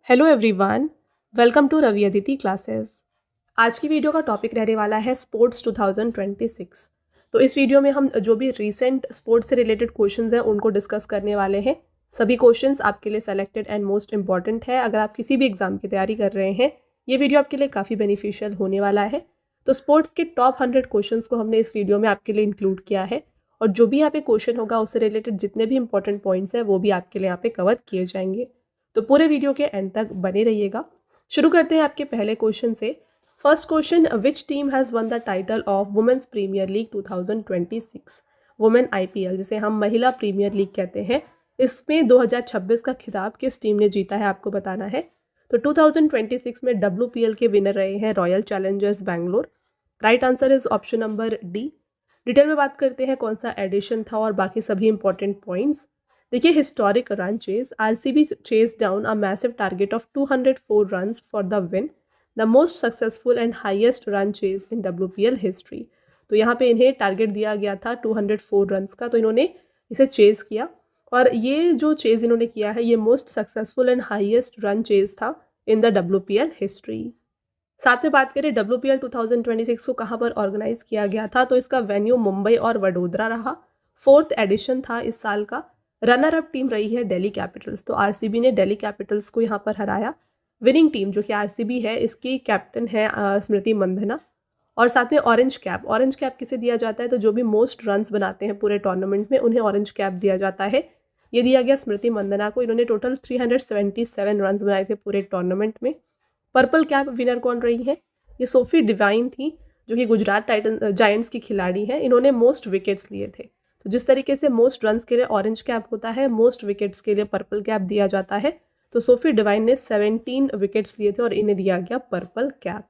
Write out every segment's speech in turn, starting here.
Hello everyone, welcome to Ravi Aditi classes. आज की video का टॉपिक रहने वाला है स्पोर्ट्स 2026। तो इस वीडियो में हम जो भी रीसेंट स्पोर्ट्स से रिलेटेड क्वेश्चंस हैं उनको डिस्कस करने वाले हैं। सभी क्वेश्चंस आपके लिए सेलेक्टेड एंड मोस्ट इंपॉर्टेंट है। अगर आप किसी भी एग्जाम की तैयारी कर रहे हैं, ये वीडियो आपके लिए काफ़ी बेनिफिशियल होने वाला है। तो स्पोर्ट्स के टॉप 100 क्वेश्चन को हमने इस वीडियो में आपके लिए इंक्लूड किया है, और जो भी यहाँ पे क्वेश्चन होगा उससे रिलेटेड जितने भी इंपॉर्टेंट पॉइंट्स हैं वो भी आपके लिए यहाँ पे कवर किए जाएंगे। तो पूरे वीडियो के एंड तक बने रहिएगा। शुरू करते हैं आपके पहले क्वेश्चन से। First question, which team has won the title of women's premier league 2026? Women IPL, जिसे हम महिला प्रीमियर लीग कहते हैं, इसमें 2026 का खिताब किस टीम ने जीता है आपको बताना है। तो 2026 में WPL के विनर रहे हैं royal Challengers Bangalore. Right answer is option number D. Detail में बात करते हैं कौन सा एडिशन था और बाकी सभी इंपॉर्टेंट पॉइंट्स। देखिए, historic run chase, RCB chase down a massive target of 204 runs for the win, the most successful and highest run chase in WPL history. तो यहाँ पे इन्हें टारगेट दिया गया था 204 रन्स का, तो इन्होंने इसे चेज किया, और ये जो चेज इन्होंने किया है ये most successful and highest run chase था इन द WPL हिस्ट्री। साथ में बात करें WPL 2026 को कहाँ पर ऑर्गेनाइज किया गया था, तो इसका वेन्यू मुंबई और वडोदरा रहा। 4th एडिशन था इस साल का। रनर अप टीम रही है दिल्ली कैपिटल्स, तो आरसीबी ने दिल्ली कैपिटल्स को यहाँ पर हराया। विनिंग टीम जो कि आरसीबी है, इसकी कैप्टन है स्मृति मंधना। और साथ में ऑरेंज कैप किसे दिया जाता है, तो जो भी मोस्ट रन्स बनाते हैं पूरे टूर्नामेंट में उन्हें ऑरेंज कैप दिया जाता है। ये दिया गया स्मृति मंधना को। इन्होंने टोटल 377 रन्स बनाए थे पूरे टूर्नामेंट में। पर्पल कैप विनर कौन रही है, ये सोफी डिवाइन थी, जो कि गुजरात टाइटन जायंट्स की खिलाड़ी हैं। इन्होंने मोस्ट विकेट्स लिए थे। तो जिस तरीके से मोस्ट रन्स के लिए ऑरेंज कैप होता है, मोस्ट विकेट्स के लिए पर्पल कैप दिया जाता है। तो सोफी डिवाइन ने 17 विकेट्स लिए थे और इन्हें दिया गया पर्पल कैप।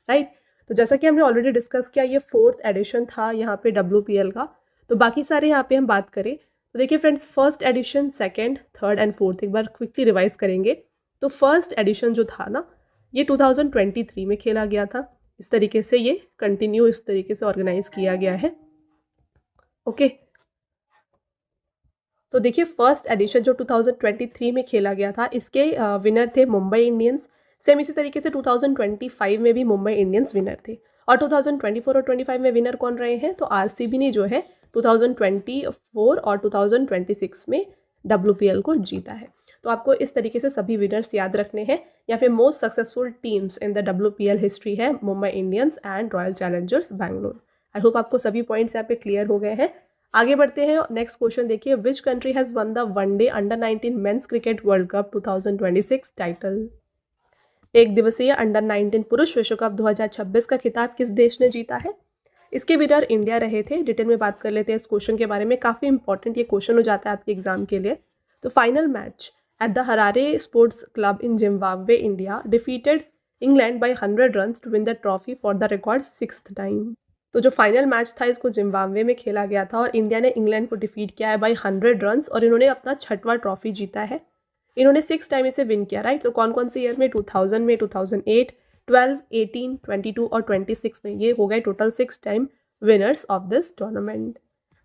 राइट। तो जैसा कि हमने ऑलरेडी डिस्कस किया, ये 4th एडिशन था यहाँ पे WPL का। तो बाकी सारे यहाँ पे हम बात करें तो देखिए friends, first edition, second, third and fourth एक बार क्विकली रिवाइज करेंगे। तो फर्स्ट एडिशन जो था ना, ये 2023 में खेला गया था। इस तरीके से ये कंटिन्यू इस तरीके से ऑर्गेनाइज किया गया है। ओके। तो देखिए, फर्स्ट एडिशन जो 2023 में खेला गया था, इसके विनर थे मुंबई इंडियंस। सेम इसी तरीके से 2025 में भी मुंबई इंडियंस विनर थे। और 2024 और 25 में विनर कौन रहे हैं, तो आरसीबी ने जो है 2024 और 2026 में WPL को जीता है। तो आपको इस तरीके से सभी विनर्स याद रखने हैं। यहाँ पे most successful teams in the WPL history है Mumbai Indians and Royal Challengers Bangalore. I hope आपको सभी पॉइंट्स यहाँ पे क्लियर हो गए हैं। आगे बढ़ते हैं। नेक्स्ट क्वेश्चन देखिए, which country has one the one day under-19 men's cricket world cup 2026 title? एक दिवसीय अंडर-19 पुरुष विश्व कप 2026 का खिताब किस देश ने जीता है? इसके विनर इंडिया रहे थे। डिटेल में बात कर लेते हैं इस क्वेश्चन के बारे में। काफ़ी इंपॉर्टेंट ये क्वेश्चन हो जाता है आपके एग्जाम के लिए। तो final match at the Harare sports club in Zimbabwe, India defeated England by 100 runs to win the trophy for the record 6th time. तो जो फाइनल मैच था इसको जिम्बाब्वे में खेला गया था, और इंडिया ने इंग्लैंड को डिफीट किया है बाय 100 रन्स, और इन्होंने अपना 6वां ट्रॉफी जीता है। इन्होंने 6 टाइम इसे विन किया। राइट। तो कौन कौन से ईयर में, 2000 में, 2008, 12, 18, 22 और 26 में, ये हो गए total 6 time winners of this tournament.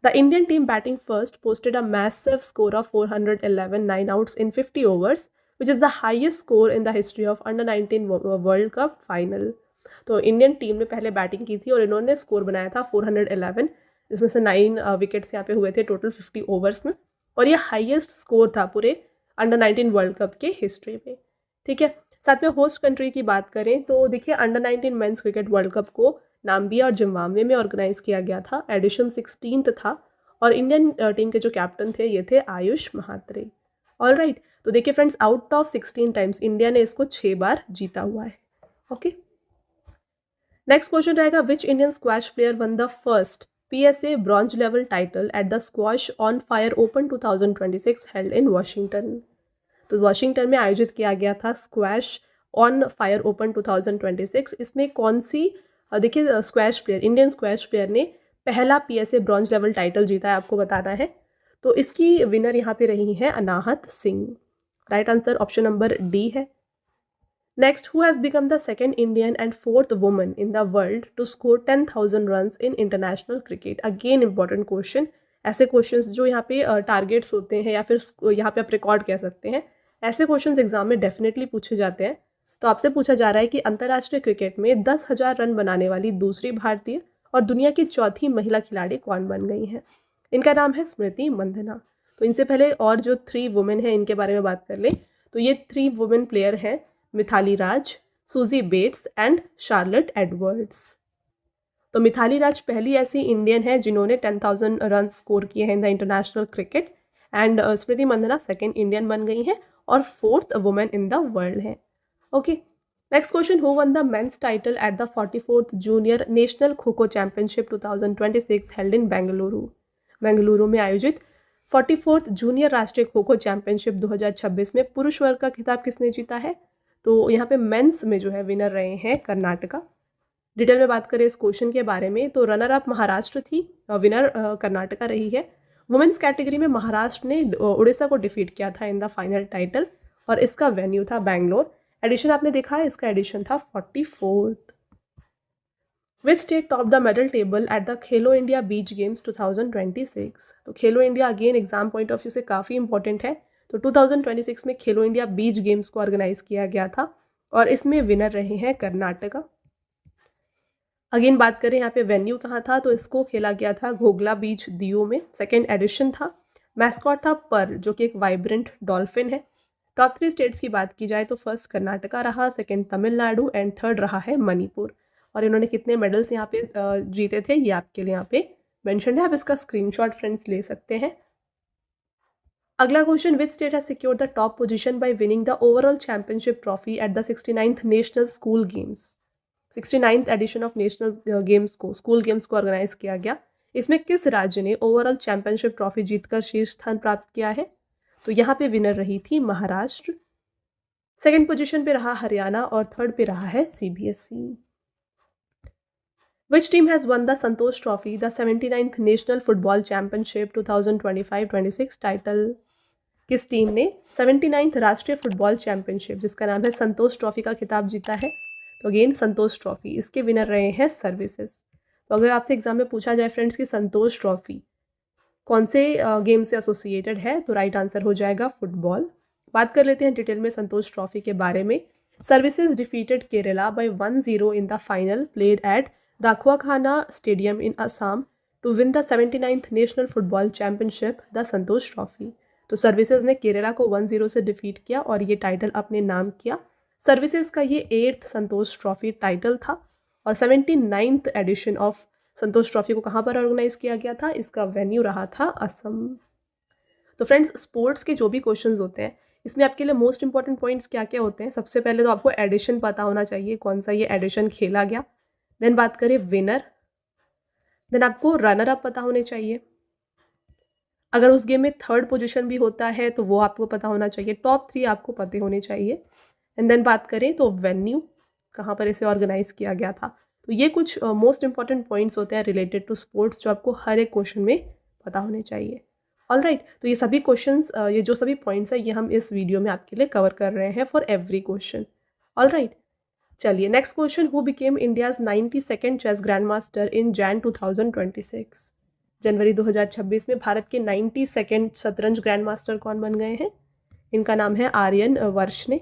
The Indian team batting first posted a massive score of 411 9 outs in 50 overs, which is the highest score in the history of under-19 World Cup final. तो Indian team ने पहले batting की थी और इन्होंने score बनाया था 411, जिसमें से 9 विकेट्स यहाँ पे हुए थे टोटल 50 ओवर्स में, और ये हाईएस्ट स्कोर था पूरे अंडर-19 वर्ल्ड कप के हिस्ट्री में। ठीक है। साथ में होस्ट कंट्री की बात करें तो देखिए, under-19 men's cricket world cup को नाम्बिया और जिम्बाब्वे में ऑर्गेनाइज किया गया था। एडिशन 16th था, और इंडियन टीम के जो कैप्टन थे ये थे आयुष महात्रे। All right. तो देखिए friends, out of 16 times India ने इसको 6 बार जीता हुआ है। ओके। नेक्स्ट क्वेश्चन रहेगा, which Indian squash player one the first PSA bronze level title at the squash on fire open 2026 held in Washington? तो वॉशिंगटन में आयोजित किया गया था स्क्वैश ऑन फायर ओपन 2026। इसमें कौन सी, देखिए, squash player, Indian squash player ने पहला PSA ब्रॉन्ज लेवल टाइटल जीता है आपको बताना है। तो इसकी विनर यहाँ पे रही है Anahat Singh. Right answer option number D है। Next, who has become the second Indian and 4th woman in the world to score 10,000 runs in international cricket? Again important question. ऐसे क्वेश्चंस जो यहाँ पे टारगेट्स होते हैं, या फिर यहाँ पे आप रिकॉर्ड कह सकते हैं, ऐसे क्वेश्चंस एग्जाम में डेफिनेटली पूछे जाते हैं। तो आपसे पूछा जा रहा है कि अंतर्राष्ट्रीय क्रिकेट में 10,000 रन बनाने वाली दूसरी भारतीय और दुनिया की चौथी महिला खिलाड़ी कौन बन गई हैं। इनका नाम है स्मृति मंधना। तो इनसे पहले और जो 3 वुमेन हैं इनके बारे में बात कर लें तो ये 3 वुमेन प्लेयर हैं Mithali Raj, Suzie Bates and Charlotte Edwards. तो मिथाली राज पहली ऐसी इंडियन है जिन्होंने 10,000 रन स्कोर किए हैं in the international cricket and Smriti Mandhana second Indian बन गई हैं और 4th women in the world है। Okay, next question, who won the men's title at the 44th junior national kho kho championship 2026 held in Bengaluru. Bengaluru में आयोजित 44th जूनियर राष्ट्रीय खो खो चैंपियनशिप 2026 में पुरुष वर्ग का खिताब किसने जीता है। तो यहाँ पे मेंस में जो है विनर रहे हैं कर्नाटका। डिटेल में बात करें इस क्वेश्चन के बारे में तो रनर अप महाराष्ट्र थी, विनर कर्नाटका रही है। वुमेन्स कैटेगरी में महाराष्ट्र ने उड़ीसा को डिफीट किया था इन द फाइनल टाइटल और इसका वेन्यू था बैंगलोर। एडिशन आपने देखा है, इसका एडिशन था 44th। Which state top the medal table at the Khelo India beach games 2026। तो Khelo India again exam point of view से काफ़ी इंपॉर्टेंट है। तो 2026 में खेलो इंडिया बीच गेम्स को ऑर्गेनाइज किया गया था और इसमें विनर रहे हैं कर्नाटका। अगेन बात करें यहाँ पे वेन्यू कहाँ था तो इसको खेला गया था घोगला बीच दीव में, सेकेंड एडिशन था। मैस्कॉट था पर, जो कि एक वाइब्रेंट डॉल्फिन है। टॉप 3 स्टेट्स की बात की जाए तो फर्स्ट कर्नाटका रहा, सेकेंड तमिलनाडु एंड थर्ड रहा है मणिपुर। और इन्होंने कितने मेडल्स यहाँ पे जीते थे ये आपके लिए यहाँ पे मेंशन है, आप इसका स्क्रीनशॉट फ्रेंड्स ले सकते हैं। अगला question, which state has secured the top position by winning the overall championship trophy at the 69th national school games. 69th edition of national games को, स्कूल गेम्स को ऑर्गेनाइज किया गया। इसमें किस राज्य ने ओवरऑल चैंपियनशिप ट्रॉफी जीतकर शीर्ष स्थान प्राप्त किया है। तो यहाँ पे विनर रही थी महाराष्ट्र। सेकंड पोजीशन पे रहा हरियाणा और थर्ड पे रहा है CBSE। Which team has won the Santosh trophy the 79th national football championship 2025-26 title. किस टीम ने 79th राष्ट्रीय फुटबॉल चैंपियनशिप जिसका नाम है संतोष ट्रॉफी का खिताब जीता है। तो अगेन संतोष ट्रॉफी, इसके विनर रहे हैं सर्विसेज। तो अगर आपसे एग्जाम में पूछा जाए फ्रेंड्स कि संतोष ट्रॉफी कौन से गेम से एसोसिएटेड है तो राइट आंसर हो जाएगा फुटबॉल। बात कर लेते हैं डिटेल में संतोष ट्रॉफी के बारे में। Services defeated Kerala by 1-0 in the final played at Dhakuakhana stadium in Assam to win the 79th national football championship the Santosh trophy. तो सर्विसेज ने केरला को 1-0 से डिफीट किया और ये टाइटल अपने नाम किया। सर्विसेज का ये 8th संतोष ट्रॉफी टाइटल था और 79th addition of Santosh trophy को कहाँ पर ऑर्गेनाइज किया गया था, इसका वेन्यू रहा था असम। तो फ्रेंड्स, स्पोर्ट्स के जो भी क्वेश्चंस होते हैं इसमें आपके लिए मोस्ट इंपॉर्टेंट पॉइंट्स क्या क्या होते हैं। सबसे पहले तो आपको एडिशन पता होना चाहिए, कौन सा ये एडिशन खेला गया। देन बात करें विनर, देन आपको रनर अप पता होने चाहिए। अगर उस गेम में थर्ड पोजीशन भी होता है तो वो आपको पता होना चाहिए। टॉप 3 आपको पते होने चाहिए। एंड देन बात करें तो वेन्यू, कहाँ पर इसे ऑर्गेनाइज किया गया था। तो ये कुछ मोस्ट इंपॉर्टेंट पॉइंट्स होते हैं रिलेटेड टू स्पोर्ट्स जो आपको हर एक क्वेश्चन में पता होने चाहिए। ऑलराइट, तो ये सभी क्वेश्चंस, ये जो सभी पॉइंट्स हैं ये हम इस वीडियो में आपके लिए कवर कर रहे हैं फॉर एवरी क्वेश्चन। ऑलराइट, चलिए next question, who became India's 92nd chess grand master in Jan 2026। जनवरी 2026 में भारत के 92nd शतरंज ग्रैंड मास्टर कौन बन गए हैं। इनका नाम है आर्यन वर्ष ने।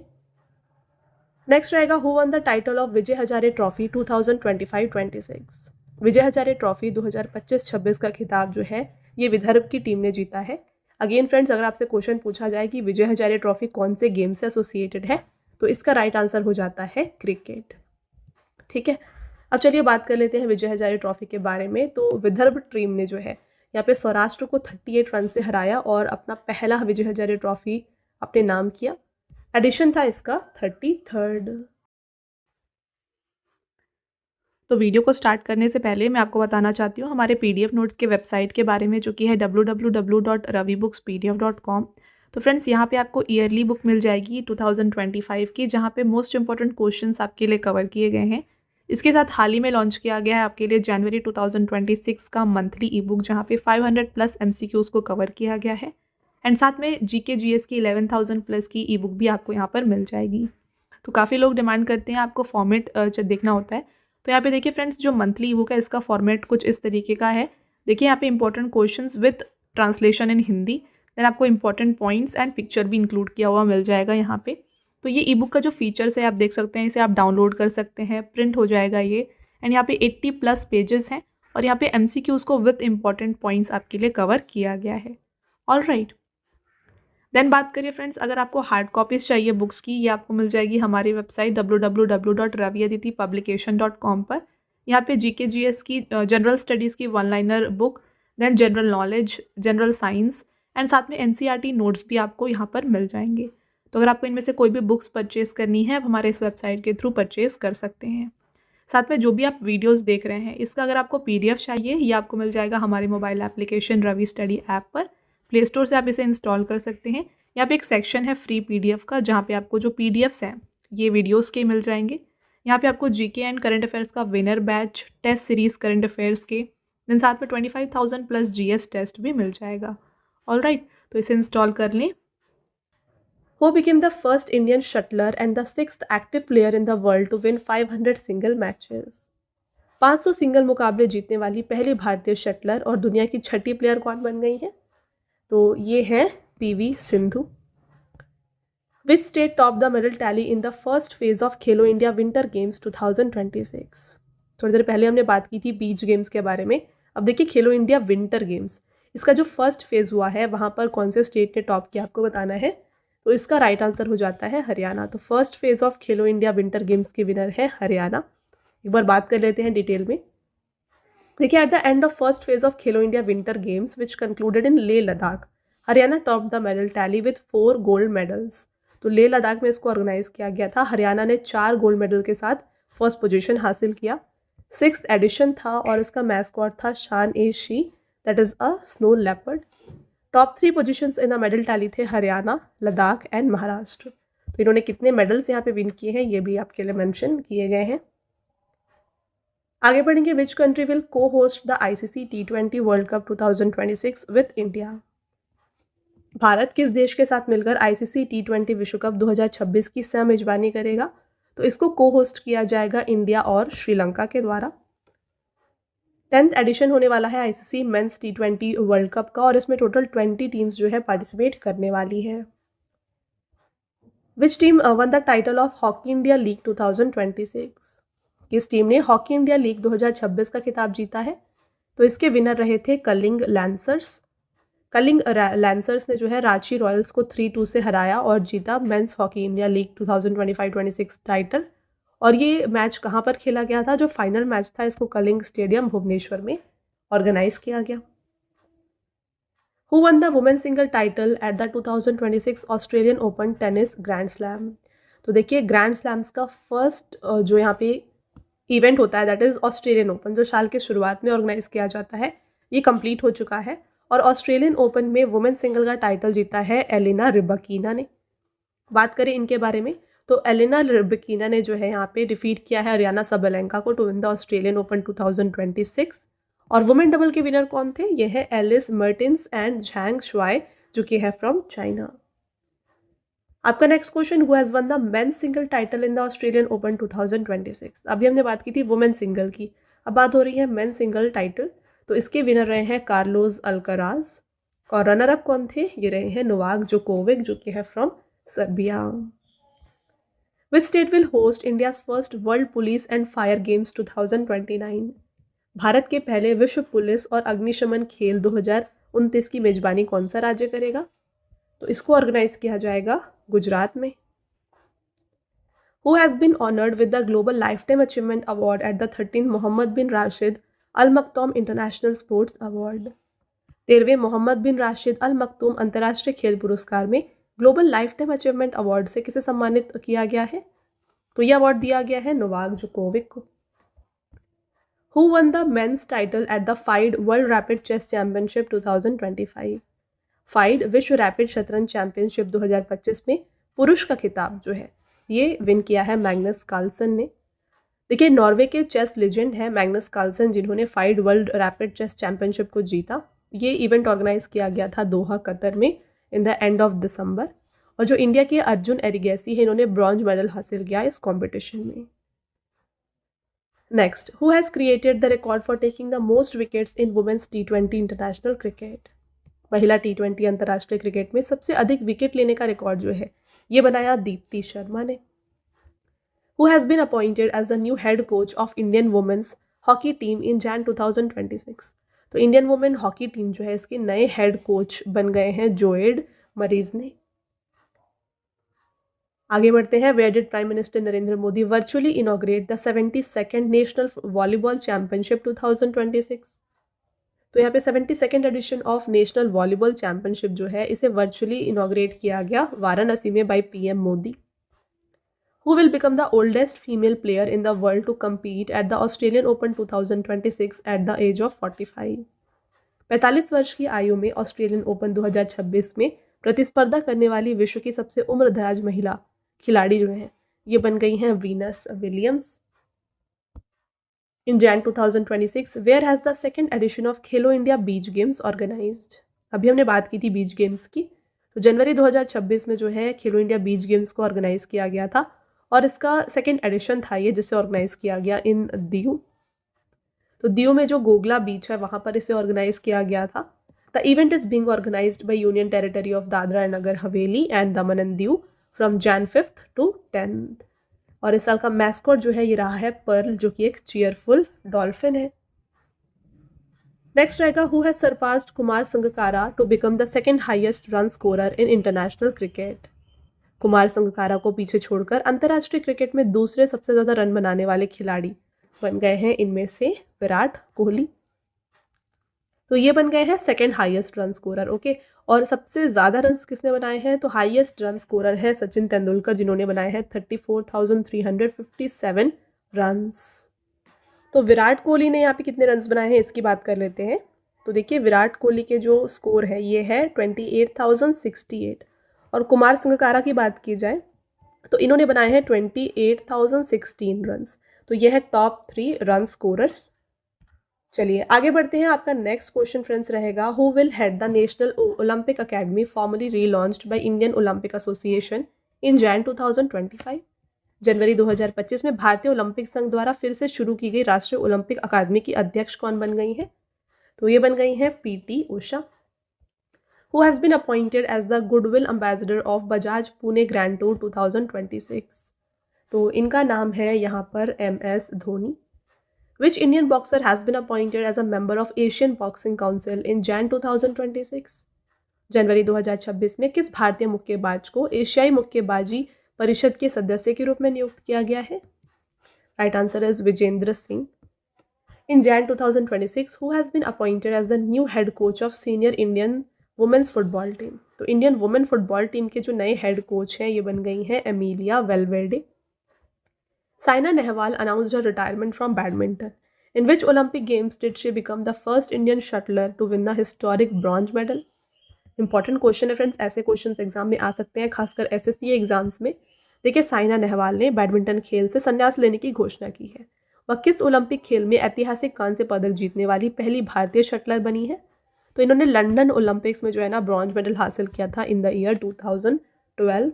नेक्स्ट रहेगा, who won the title of Vijay Hazare trophy 2025-26। Vijay Hazare trophy 2025-26 का खिताब जो है ये विदर्भ की टीम ने जीता है। अगेन फ्रेंड्स, अगर आपसे क्वेश्चन पूछा जाए कि विजय हजारे ट्रॉफी कौन से गेम से एसोसिएटेड है तो इसका राइट आंसर हो जाता है क्रिकेट। ठीक है, अब चलिए बात कर लेते हैं विजय हजारे ट्रॉफी के बारे में। तो विदर्भ टीम ने जो है यहाँ पे सौराष्ट्र को 38 रन से हराया और अपना पहला विजय हजारे ट्रॉफी अपने नाम किया। एडिशन था इसका 33rd। तो वीडियो को स्टार्ट करने से पहले मैं आपको बताना चाहती हूँ हमारे PDF नोट्स के वेबसाइट के बारे में, जो कि है www.ravibookspdf.com। तो फ्रेंड्स, यहाँ पे आपको ईयरली बुक मिल जाएगी 2025 की, जहाँ पे मोस्ट इंपॉर्टेंट क्वेश्चंस आपके लिए कवर किए गए हैं। इसके साथ हाल ही में लॉन्च किया गया है आपके लिए जनवरी 2026 का मंथली ई बुक, जहाँ पे 500+ MCQs को कवर किया गया है। एंड साथ में GK GS की 11,000+ की ई बुक भी आपको यहाँ पर मिल जाएगी। तो काफ़ी लोग डिमांड करते हैं आपको फॉर्मेट देखना होता है। तो यहाँ पे देखिए फ्रेंड्स, जो मंथली ई बुक है इसका फॉर्मेट कुछ इस तरीके का है। देखिए यहाँ पे important questions with translation in Hindi, then आपको इंपॉर्टेंट पॉइंट्स एंड पिक्चर भी इंक्लूड किया हुआ मिल जाएगा यहाँ पे। तो ये ई बुक का जो फीचर्स है आप देख सकते हैं, इसे आप डाउनलोड कर सकते हैं, प्रिंट हो जाएगा ये। एंड यहाँ पे 80+ पेजेस हैं और यहाँ पे MCQs को विथ इंपॉर्टेंट पॉइंट्स आपके लिए कवर किया गया है। ऑल राइट, देन बात करिए फ्रेंड्स, अगर आपको हार्ड कॉपीज़ चाहिए बुक्स की, ये आपको मिल जाएगी हमारी वेबसाइट www.raviaditipublication.com पर। यहाँ पे GK GS की जनरल स्टडीज़ की 1-लाइनर book, then general knowledge, general science and साथ में NCERT नोट्स भी आपको यहाँ पर मिल जाएंगे। तो अगर आपको इनमें से कोई भी बुक्स परचेज़ करनी है, आप हमारे इस वेबसाइट के थ्रू परचेज़ कर सकते हैं। साथ में जो भी आप वीडियोस देख रहे हैं, इसका अगर आपको PDF चाहिए, ये आपको मिल जाएगा हमारे mobile application Ravi study app पर। प्ले स्टोर से आप इसे इंस्टॉल कर सकते हैं। यहाँ पे एक सेक्शन है फ्री PDF का, जहाँ पे आपको जो PDFs हैं ये वीडियोस के मिल जाएंगे। यहाँ पे आपको GK एंड करंट अफेयर्स का winner batch, test series current affairs के, देन साथ में 25,000+ GS टेस्ट भी मिल जाएगा। ऑल राइट, तो इसे इंस्टॉल कर लें। Who became the first Indian shuttler and the 6th active player in the world to win 500 single matches? 500 single मुकाबले जीतने वाली पहली भारतीय शटलर और दुनिया की छठी प्लेयर कौन बन गई है? तो ये है PV Sindhu. Which state topped the medal tally in the first phase of Khelo India winter games 2026? थोड़ी देर पहले हमने बात की थी बीच गेम्स के बारे में। अब देखिए खेलो इंडिया विंटर गेम्स, इसका जो फर्स्ट फेज़ हुआ है वहाँ पर कौन से स्टेट ने टॉप किया आपको बताना है। तो इसका राइट आंसर हो जाता है हरियाणा। तो first phase of Khelo India winter games की विनर है हरियाणा। एक बार बात कर लेते हैं डिटेल में। देखिए, at the end of first phase of Khelo India winter games which concluded in Leh Ladakh, Haryana top the medal tally with 4 gold medals. तो लेह लद्दाख में इसको ऑर्गेनाइज किया गया था। हरियाणा ने 4 गोल्ड मेडल के साथ फर्स्ट पोजीशन हासिल किया। 6th एडिशन था और इसका मैस्कॉट था Shan e Sheen, that is a snow leopard. Top 3 positions in the medal tally थे हरियाणा, लद्दाख एंड महाराष्ट्र। तो इन्होंने कितने मेडल्स यहाँ पे विन किए हैं ये भी आपके लिए मेंशन किए गए हैं। आगे बढ़ेंगे। विच कंट्री विल को host the ICC T20 world cup 2026 with India? Bharat किस देश के साथ मिलकर ICC T20 विश्व कप 2026 की सह मेजबानी करेगा? तो इसको को होस्ट किया जाएगा इंडिया और श्रीलंका के द्वारा। 10th एडिशन होने वाला है ICC mains T20 world cup का और इसमें टोटल 20 टीम्स जो है पार्टिसिपेट करने वाली है। Which team won the title of hockey India league 2026? किस टीम ने हॉकी इंडिया लीग 2026 का खिताब जीता है? तो इसके विनर रहे थे कलिंग लैंसर्स। कलिंग लैंसर्स ने जो है रांची रॉयल्स को 3-2 से हराया और जीता men's hockey India league 2025-26 title. और ये मैच कहाँ पर खेला गया था? जो फाइनल मैच था इसको कलिंग स्टेडियम भुवनेश्वर में ऑर्गेनाइज किया गया। Who won the women single title at the 2026 Australian open tennis grand slam? तो देखिए, ग्रैंड स्लैम्स का फर्स्ट जो यहाँ पे इवेंट होता है दैट इज़ ऑस्ट्रेलियन ओपन, जो साल के शुरुआत में ऑर्गेनाइज किया जाता है, ये कंप्लीट हो चुका है। और ऑस्ट्रेलियन ओपन में वुमेन सिंगल का टाइटल जीता है एलिना रिबकीना ने। बात करें इनके बारे में तो एलिना रिबकीना ने जो है यहाँ पे डिफीट किया है अरियाना सबलेंका को to win the Australian Open 2026। और वुमेन डबल के विनर कौन थे? ये है Elise Mertens and Zhang Shuai, जो कि है फ्रॉम चाइना। आपका next question, who has won the men's single title in the Australian Open 2026? अभी हमने बात की थी वुमेन सिंगल की, अब बात हो रही है मेन सिंगल टाइटल। तो इसके विनर रहे हैं कार्लोस अल्कराज और रनर अप कौन थे? ये रहे हैं नोवाक जोकोविक, जो कि है from Serbia. Which state will host India's first world police and fire games 2029? Bharat के पहले विश्व पुलिस और अग्निशमन खेल 2029 की मेजबानी कौन सा राज्य करेगा? तो इसको ऑर्गेनाइज किया जाएगा गुजरात में। Who has been honored with the Global Lifetime Achievement Award at the 13th Mohammed bin Rashid Al Maktoum international sports award? 13वें Mohammed bin Rashid Al Maktoum अंतर्राष्ट्रीय खेल पुरस्कार में global lifetime achievement award से किसे सम्मानित किया गया है? तो यह अवार्ड दिया गया है नोवाक जोकोविक को। Who won the men's title at the FIDE World Rapid Chess Championship 2025? FIDE विश्व रैपिड शतरंज चैंपियनशिप 2025 में पुरुष का खिताब जो है ये विन किया है मैग्नस कार्लसन ने। देखिए, नॉर्वे के चेस लेजेंड हैं मैग्नस कार्लसन, जिन्होंने FIDE world rapid chess championship को जीता। ये इवेंट ऑर्गेनाइज किया गया था दोहा कतर में in the end of December. और जो इंडिया के अर्जुन एरिगेसी है, इन्होंने ब्रॉन्ज मेडल हासिल किया इस कॉम्पिटिशन में। Next, who has created the record for taking the most wickets in women's T20 international cricket? महिला T20 अंतर्राष्ट्रीय क्रिकेट में सबसे अधिक विकेट लेने का रिकॉर्ड जो है ये बनाया दीप्ति शर्मा ने। Who has been appointed as the new head coach of Indian women's hockey team in Jan 2026? तो इंडियन वुमेन हॉकी टीम जो है इसके नए हेड कोच बन गए हैं जोएड मरीज ने। आगे बढ़ते हैं। Where did prime minister Narendra Modi virtually inaugurate the 72nd national volleyball championship 2026? तो यहाँ पे 72nd edition of national volleyball championship जो है इसे वर्चुअली इनॉग्रेट किया गया वाराणसी में by PM Modi. Who will become the oldest female player in the world to compete at the Australian Open 2026 at the age of 45? 45 वर्ष की आयु में ऑस्ट्रेलियन ओपन 2026 में प्रतिस्पर्धा करने वाली विश्व की सबसे उम्रदराज महिला खिलाड़ी जो हैं ये बन गई हैं Venus Williams. In Jan 2026, where has the second edition of Khelo India beach games organised? अभी हमने बात की थी बीच गेम्स की। तो जनवरी 2026 में जो है खेलो इंडिया बीच गेम्स को ऑर्गेनाइज किया गया था और इसका सेकेंड एडिशन था ये जिसे ऑर्गेनाइज किया गया इन दीव। तो दीव में जो गोगला बीच है वहाँ पर इसे ऑर्गेनाइज किया गया था। The event is being organised by union territory of Dadra and Nagar Haveli and Daman and Diu from Jan 5th to 10th। और इस साल का मैस्कॉट जो है ये रहा है पर्ल जो कि एक चीयरफुल डॉल्फिन है। नेक्स्ट रहेगा who has surpassed Kumar Sangakkara to become the second highest run scorer in international cricket? Kumar Sangakkara को पीछे छोड़कर अंतर्राष्ट्रीय क्रिकेट में दूसरे सबसे ज़्यादा रन बनाने वाले खिलाड़ी बन गए हैं इनमें से विराट कोहली। तो ये बन गए हैं second highest run scorer. Okay, और सबसे ज़्यादा रन्स किसने बनाए हैं? तो हाईएस्ट रन स्कोरर है सचिन तेंदुलकर जिन्होंने बनाए हैं 34,357 रन्स। तो विराट कोहली ने यहाँ पे कितने रन्स बनाए हैं इसकी बात कर लेते हैं। तो देखिए विराट कोहली के जो स्कोर है ये है 28,068 और कुमार संगकारा की बात की जाए तो इन्होंने बनाए हैं 28,016 रन्स। तो ये है टॉप 3 रन स्कोरर्स। चलिए आगे बढ़ते हैं। आपका नेक्स्ट क्वेश्चन फ्रेंड्स रहेगा who will head the national Olympic academy formally relaunched by Indian Olympic association in Jan 2025? जनवरी 2025 में भारतीय ओलंपिक संघ द्वारा फिर से शुरू की गई राष्ट्रीय ओलंपिक अकादमी की अध्यक्ष कौन बन गई हैं? तो ये बन गई हैं PT Usha. Who has been appointed as the Goodwill Ambassador of Bajaj Pune Grand Tour 2026? तो इनका नाम है यहाँ पर MS Dhoni. Which Indian boxer has been appointed as a member of Asian Boxing Council in Jan 2026? जनवरी 2026 में किस भारतीय मुक्केबाज को एशियाई मुक्केबाजी परिषद के सदस्य के रूप में नियुक्त किया गया है? Right answer is Vijender Singh. In Jan 2026, who has been appointed as the new head coach of senior Indian women's football team? तो इंडियन वुमेन फुटबॉल टीम के जो नए हेड कोच हैं ये बन गई हैं Emilia वेलवेर्डे। Saina Nehwal announced her retirement from badminton. In which Olympic Games did she become the first Indian shuttler to win the historic bronze medal? Important question है friends, ऐसे क्वेश्चन एग्जाम में आ सकते हैं खासकर SSC एग्जाम्स में। देखिए साइना नेहवाल ने badminton खेल से संन्यास लेने की घोषणा की है। वह किस ओलंपिक खेल में ऐतिहासिक कांस्य पदक जीतने वाली पहली भारतीय शटलर बनी है? तो इन्होंने लंदन ओलंपिक्स में जो है ना ब्रॉन्ज मेडल हासिल किया था in the year 2012।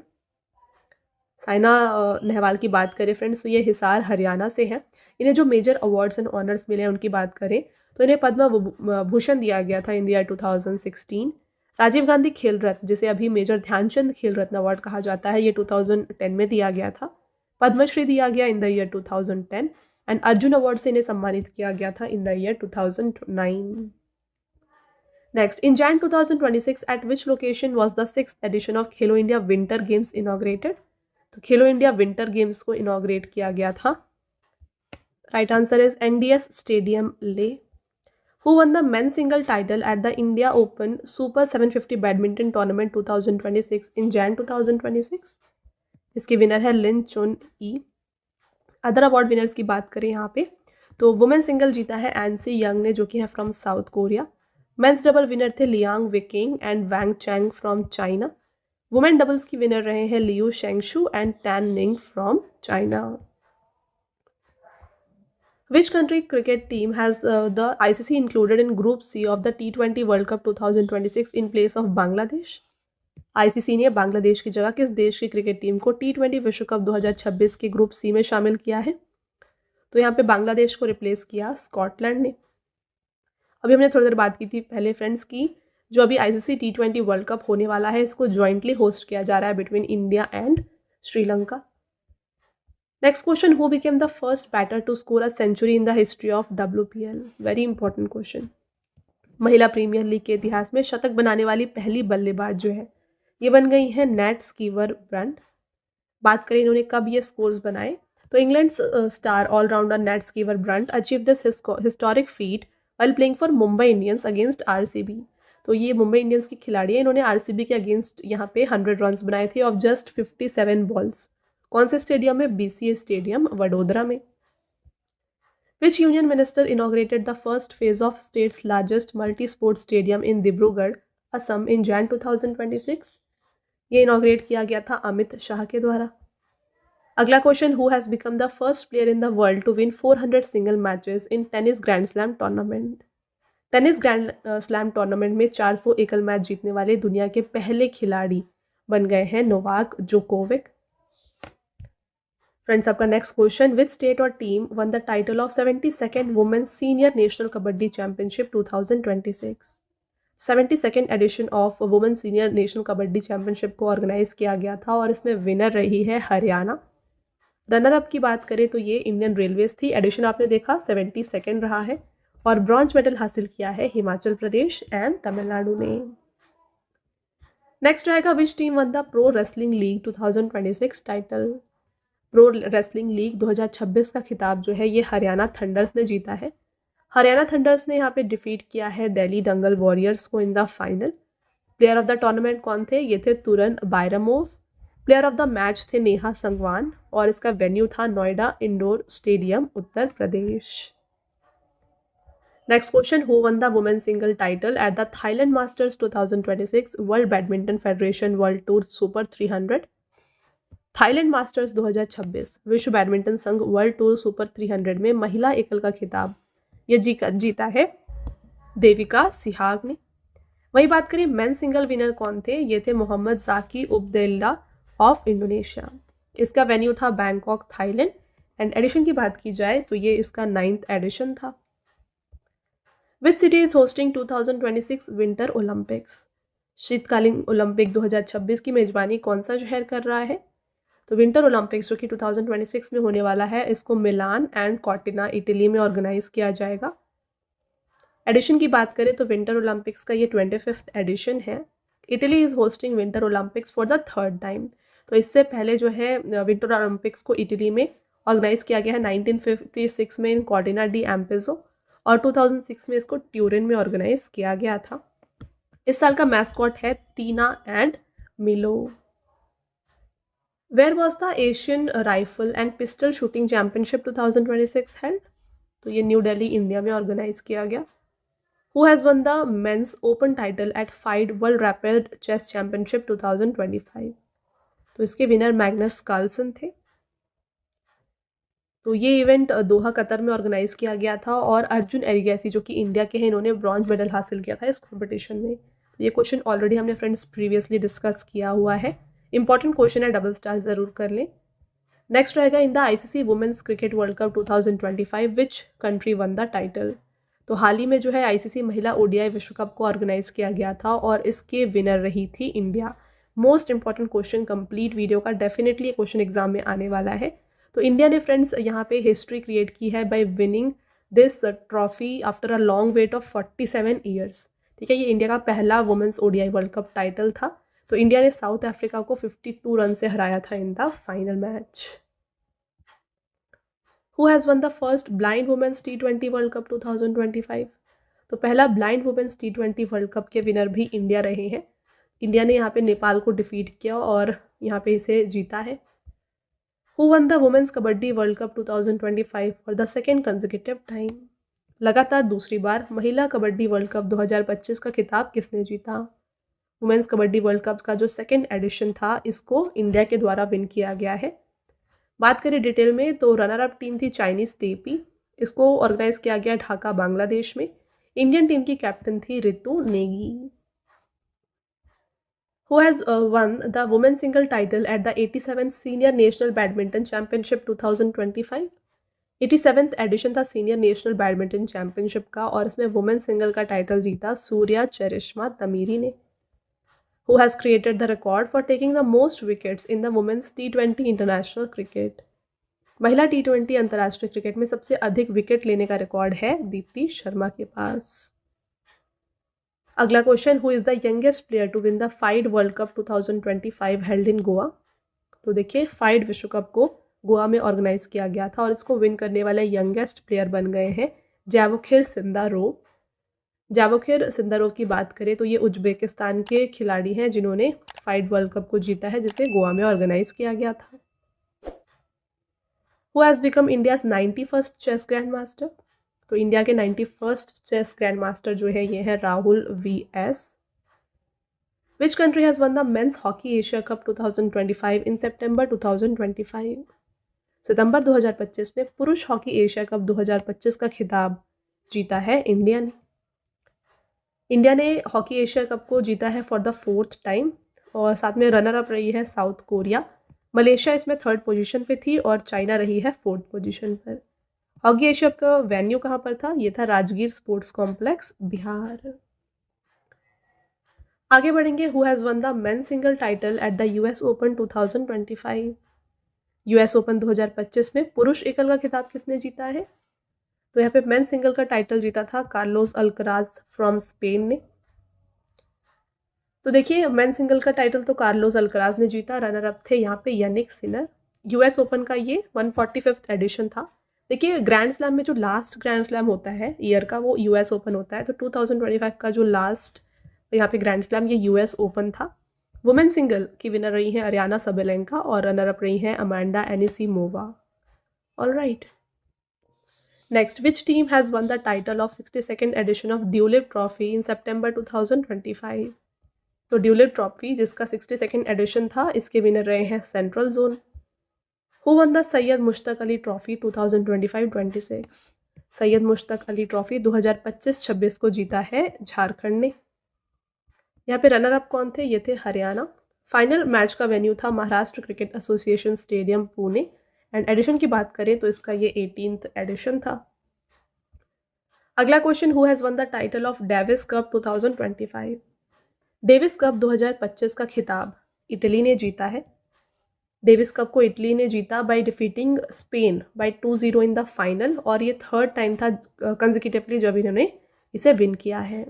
Saina Nehwal की बात करें फ्रेंड्स तो ये हिसार हरियाणा से है। इन्हें जो मेजर अवार्ड्स एंड ऑनर्स मिले हैं उनकी बात करें तो इन्हें पद्म भूषण दिया गया था in the year 2016। Rajiv Gandhi Khel Ratna जिसे अभी मेजर ध्यानचंद खेल रत्न अवार्ड कहा जाता है ये 2010 में दिया गया था। पद्मश्री दिया गया in the year 2010 and Arjuna award से इन्हें सम्मानित किया गया था in the year 2009। Next, in Jan 2026 at which location was the 6th edition of Khelo India winter games inaugurated? तो खेलो इंडिया विंटर गेम्स को इनॉग्रेट किया गया था। Right answer is NDS stadium Leh. Who won the men's single title at the India Open Super 750 Badminton Tournament 2026 in Jan 2026? इसके winner है लिन चुन ई। Other award winners की बात करें यहाँ पे तो वुमेन सिंगल जीता है एनसी यंग ने जो कि है from South Korea. Men's double winner थे Liang Weikeng and Wang Chang from China. Women doubles की विनर रहे हैं Liu Shengshu and Tan Ning from China. Which country cricket team has the ICC included in Group C of the T20 World Cup 2026 in place of Bangladesh? ICC ने बांग्लादेश की जगह किस देश की cricket team को T20 विश्व cup 2026 के group C में शामिल किया है? तो यहाँ पे बांग्लादेश को रिप्लेस किया स्कॉटलैंड ने। अभी हमने थोड़ी देर बात की थी पहले फ्रेंड्स की जो अभी ICC T20 वर्ल्ड कप होने वाला है, इसको जॉइंटली होस्ट किया जा रहा है between India and Sri Lanka. Next question, who became the first batter to score a century in the history of WPL? Very important question. महिला प्रीमियर लीग के इतिहास में शतक बनाने वाली पहली बल्लेबाज जो है, ये बन गई है नेट स्कीवर ब्रंट। बात करें इन्होंने कब ये स्कोर्स बनाए, तो England star allrounder Nat Sciver Brunt achieve this historic feat while playing for Mumbai Indians against RCB। तो ये मुंबई इंडियंस की खिलाड़ी है, इन्होंने RCB के अगेंस्ट यहाँ पे 100 रन बनाए थे ऑफ जस्ट 57 बॉल्स। कौन से स्टेडियम में? BCA स्टेडियम वडोदरा में। Which union minister inaugurated the first phase of state's largest multi-sport stadium in Dibrugarh, Assam in Jan 2026? ये इनॉग्रेट किया गया था अमित शाह के द्वारा। अगला question, who has become the first player in the world to win 400 single matches in tennis grand slam tournament? Tennis grand slam tournament में 400 एकल match जीतने वाले दुनिया के पहले खिलाड़ी बन गए हैं नोवाक जोकोविक। फ्रेंड्स, आपका नेक्स्ट क्वेश्चन, विच स्टेट और team won the title of 72nd women's senior national kabaddi championship 2026? 72nd edition of women senior national kabaddi championship को ऑर्गेनाइज किया गया था और इसमें विनर रही है हरियाणा। रनर अप की बात करें तो ये इंडियन रेलवेज थी। एडिशन आपने देखा 72nd रहा है और ब्रॉन्ज मेडल हासिल किया है हिमाचल प्रदेश एंड तमिलनाडु ने। नेक्स्ट रहेगा, विच team won the pro wrestling league 2026 title? Pro wrestling league 2026 का खिताब जो है ये हरियाणा थंडर्स ने जीता है। हरियाणा थंडर्स ने यहाँ पे डिफीट किया है दिल्ली दंगल वॉरियर्स को इन the final. Player of the tournament कौन थे? ये थे तुरन बायरमोव। प्लेयर ऑफ द मैच थे नेहा संगवान और इसका वेन्यू था Noida indoor stadium, Uttar Pradesh. Next question, who won the women single title at the Thailand masters 2026 world badminton federation world tour super 300? Thailand masters 2026 विश्व badminton संघ वर्ल्ड टूर सुपर 300 में महिला एकल का खिताब ये जीता है देविका सिहाग ने। वही बात करें मेन सिंगल विनर कौन थे? ये थे मोहम्मद जाकी उब्देल्ला ऑफ इंडोनेशिया। इसका वेन्यू था बैंकॉक थाईलैंड एंड एडिशन की बात की जाए तो ये इसका 9th एडिशन था। Which city is hosting 2026 winter Olympics? शीतकालीन ओलंपिक 2026 की मेजबानी कौन सा शहर कर रहा है? तो विंटर ओलंपिक्स जो कि 2026 में होने वाला है, इसको मिलान एंड कॉर्टिना इटली में ऑर्गेनाइज किया जाएगा। एडिशन की बात करें तो विंटर ओलंपिक्स का ये 25th एडिशन है। Italy is hosting winter Olympics for the 3rd time. तो इससे पहले जो है विंटर ओलंपिक्स को इटली में ऑर्गेनाइज किया गया है 1956 में इन कॉर्टिना डी एम्पेजो और 2006 में इसको ट्यूरिन में ऑर्गेनाइज किया गया था। इस साल का मैस्कॉट है Tina and Milo. Where was the Asian rifle and pistol shooting championship 2026 held? तो ये न्यू दिल्ली इंडिया में ऑर्गेनाइज किया गया। Who has won the men's open title at FIDE World Rapid Chess Championship 2025? तो इसके विनर मैग्नस कार्लसन थे। तो ये इवेंट दोहा कतर में ऑर्गेनाइज किया गया था और अर्जुन एरिगैसी जो कि इंडिया के हैं, इन्होंने ब्रॉन्ज मेडल हासिल किया था इस कॉम्पिटिशन में। तो ये क्वेश्चन ऑलरेडी हमने फ्रेंड्स प्रीवियसली डिस्कस किया हुआ है। इंपॉर्टेंट क्वेश्चन है, डबल स्टार ज़रूर कर लें। नेक्स्ट रहेगा, in the ICC women's cricket world cup 2025 which country won the title? तो हाल ही में जो है ICC महिला ODI विश्व कप को ऑर्गेनाइज किया गया था और इसके विनर रही थी India. Most important question complete video का, डेफिनेटली क्वेश्चन एग्जाम में आने वाला है। तो इंडिया ने फ्रेंड्स यहाँ पे हिस्ट्री क्रिएट की है by winning this trophy after a long wait of 47 years. ठीक है, ये इंडिया का पहला women's ODI world cup title था। तो इंडिया ने साउथ अफ्रीका को 52 रन से हराया था in the final match. Who has won the first blind women's T20 world cup 2025? तो पहला blind women's T20 world cup के विनर भी इंडिया रहे हैं। इंडिया ने यहाँ पे नेपाल को डिफीट किया और यहाँ पे इसे जीता है। Who won the women's kabaddi world cup 2025 for the second consecutive time? लगातार दूसरी बार महिला कबड्डी वर्ल्ड कप 2025 का खिताब किसने जीता? वुमेन्स कबड्डी वर्ल्ड कप का जो सेकेंड एडिशन था, इसको इंडिया के द्वारा विन किया गया है। बात करें डिटेल में तो रनर अप टीम थी चाइनीज तेपी। इसको ऑर्गेनाइज किया गया ढाका बांग्लादेश में। इंडियन टीम की कैप्टन थी Ritu Negi. Who has won the women's single title at the 87th Senior National Badminton Championship 2025? 87th addition था सीनियर नेशनल बैडमिंटन चैंपियनशिप का और इसमें वुमेन सिंगल का टाइटल जीता सूर्या चरिश्मा तमीरी ने, who has created the record for taking the most wickets in the women's T20 international cricket. महिला T20 अंतर्राष्ट्रीय cricket में सबसे अधिक विकेट लेने का रिकॉर्ड है दीप्ति शर्मा के पास। अगला question, who is the youngest player to win the FIDE world cup 2025 held in Goa. तो देखिए फाइड विश्व कप को गोवा में ऑर्गेनाइज किया गया था और इसको विन करने वाले यंगेस्ट प्लेयर बन गए हैं जावोखिर सिंदारोव। जावोखिर सिंदारोव की बात करें तो ये उज्बेकिस्तान के खिलाड़ी हैं जिन्होंने फाइड वर्ल्ड कप को जीता है जिसे गोवा में ऑर्गेनाइज किया गया था। Who has become India's 91st chess grand master. तो इंडिया के 91st चेस ग्रैंड मास्टर जो है ये है Rahul VS। Which country has won the men's hockey Asia cup 2025 in September 2025। सितंबर 2025 में पुरुष हॉकी एशिया कप 2025 का खिताब जीता है इंडिया ने। इंडिया ने हॉकी एशिया कप को जीता है फॉर द 4th टाइम और साथ में रनर अप रही है साउथ कोरिया। मलेशिया इसमें 3rd पोजीशन पे थी और चाइना रही है 4th पोजीशन पर। हॉकी एशिया कप का वेन्यू कहाँ पर था, ये था राजगीर स्पोर्ट्स कॉम्प्लेक्स बिहार। आगे बढ़ेंगे, who has won the men single title at the US open 2025। US open 2025 में पुरुष एकल का खिताब किसने जीता है। तो यहाँ पे मेन सिंगल का टाइटल जीता था कार्लोस अल्कराज फ्रॉम स्पेन ने। तो देखिए मेन सिंगल का टाइटल तो कार्लोस अल्कराज ने जीता, रनर अप थे यहाँ पे यानिक सिनर। US ओपन का ये 145th एडिशन था। देखिए ग्रैंड स्लैम में जो लास्ट ग्रैंड स्लैम होता है ईयर का वो US ओपन होता है, तो 2025 का जो लास्ट यहाँ पे ग्रैंड स्लैम ये US ओपन था। वुमेन सिंगल की विनर रही हैं अरियाना सबेलेंका और रनर अप रही हैं Amanda Anisimova. Alright, next, which team has won the title of 62nd edition of Duleep trophy in September 2025। तो ड्यूलिप ट्रॉफी जिसका 62nd एडिशन था इसके विनर रहे हैं central zone. Who won the Syed Mushtaq Ali trophy 2025-26। Syed Mushtaq Ali trophy 2025-26 को जीता है झारखंड ने। यहाँ पे रनर अप कौन थे, ये थे हरियाणा। फाइनल मैच का वेन्यू था Maharashtra cricket association stadium Pune and edition की बात करें तो इसका ये 18th एडिशन था। अगला question, who has won the title of Davis cup 2025। Davis cup 2025 का खिताब इटली ने जीता है। डेविस कप को इटली ने जीता by defeating Spain by 2-0 in the final और ये 3rd टाइम था कंसेक्यूटिवली जब इन्होंने इसे विन किया है।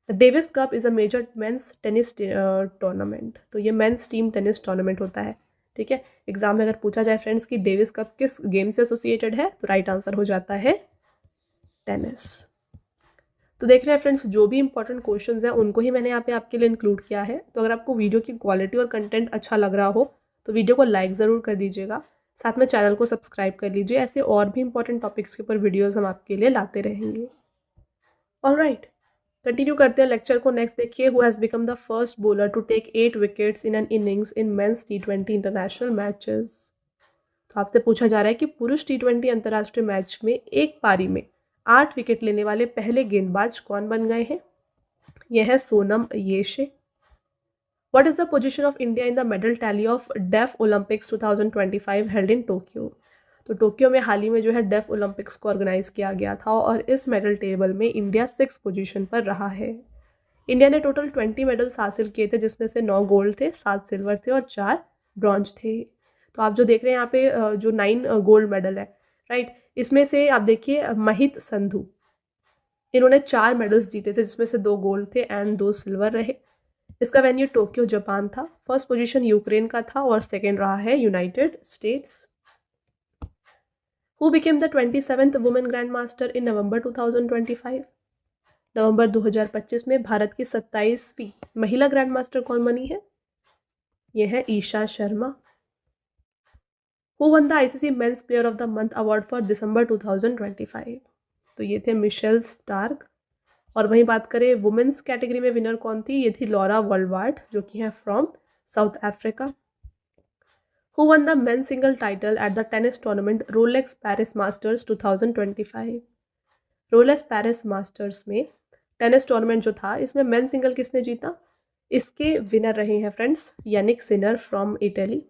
The Davis cup is a major men's tennis tournament. तो ये मेंस टीम टेनिस टूर्नामेंट होता है, ठीक है। एग्जाम में अगर पूछा जाए फ्रेंड्स कि डेविस कप किस गेम से एसोसिएटेड है तो राइट आंसर हो जाता है टेनिस। तो देख रहे हैं फ्रेंड्स जो भी इंपॉर्टेंट क्वेश्चंस हैं उनको ही मैंने यहाँ पे आपके लिए इंक्लूड किया है। तो अगर आपको वीडियो की क्वालिटी और कंटेंट अच्छा लग रहा हो तो वीडियो को लाइक ज़रूर कर दीजिएगा, साथ में चैनल को सब्सक्राइब कर लीजिए। ऐसे और भी इंपॉर्टेंट टॉपिक्स के ऊपर वीडियोज़ हम आपके लिए लाते रहेंगे। ऑलराइट, कंटिन्यू करते हैं लेक्चर को। नेक्स्ट देखिए, who has become the first bowler to take 8 wickets in an innings in men's T20 international matches. तो आपसे पूछा जा रहा है कि पुरुष T20 अंतर्राष्ट्रीय मैच में एक पारी में 8 विकेट लेने वाले पहले गेंदबाज कौन बन गए हैं। यह है Sonam Yeshe. What is the position of India in the medal tally of deaf Olympics 2025 held in Tokyo. तो टोक्यो में हाल ही में जो है डेफ ओलंपिक्स को ऑर्गेनाइज किया गया था और इस मेडल टेबल में इंडिया 6th पोजीशन पर रहा है। इंडिया ने टोटल 20 मेडल्स हासिल किए थे जिसमें से 9 गोल्ड थे, 7 सिल्वर थे और 4 ब्रॉन्ज थे। तो आप जो देख रहे हैं यहाँ पे जो 9 गोल्ड मेडल है, राइट, इसमें से आप देखिए महित संधू, इन्होंने 4 मेडल्स जीते थे जिसमें से 2 गोल्ड थे एंड 2 सिल्वर रहे। इसका वेन्यू टोक्यो जापान था। फर्स्ट पोजीशन यूक्रेन का था और सेकेंड रहा है United States. Who became the 27th women grand master in November 2025। नवंबर 2025 में भारत की 27वीं महिला ग्रैंड मास्टर कौन बनी है, यह है Isha Sharma. Who won the ICC men's player of the month award for December 2025। तो ये थे मिशेल स्टार्क। और वहीं बात करें वुमेन्स कैटेगरी में विनर कौन थी, ये थी लॉरा वर्ल्डवार्ड जो कि है from south Africa. Who won the men single title at the tennis tournament Rolex Paris Masters 2025। Rolex Paris masters में टेनिस टूर्नामेंट जो था इसमें मेन सिंगल किसने जीता, इसके विनर रहे हैं friends Jannik Sinner from Italy.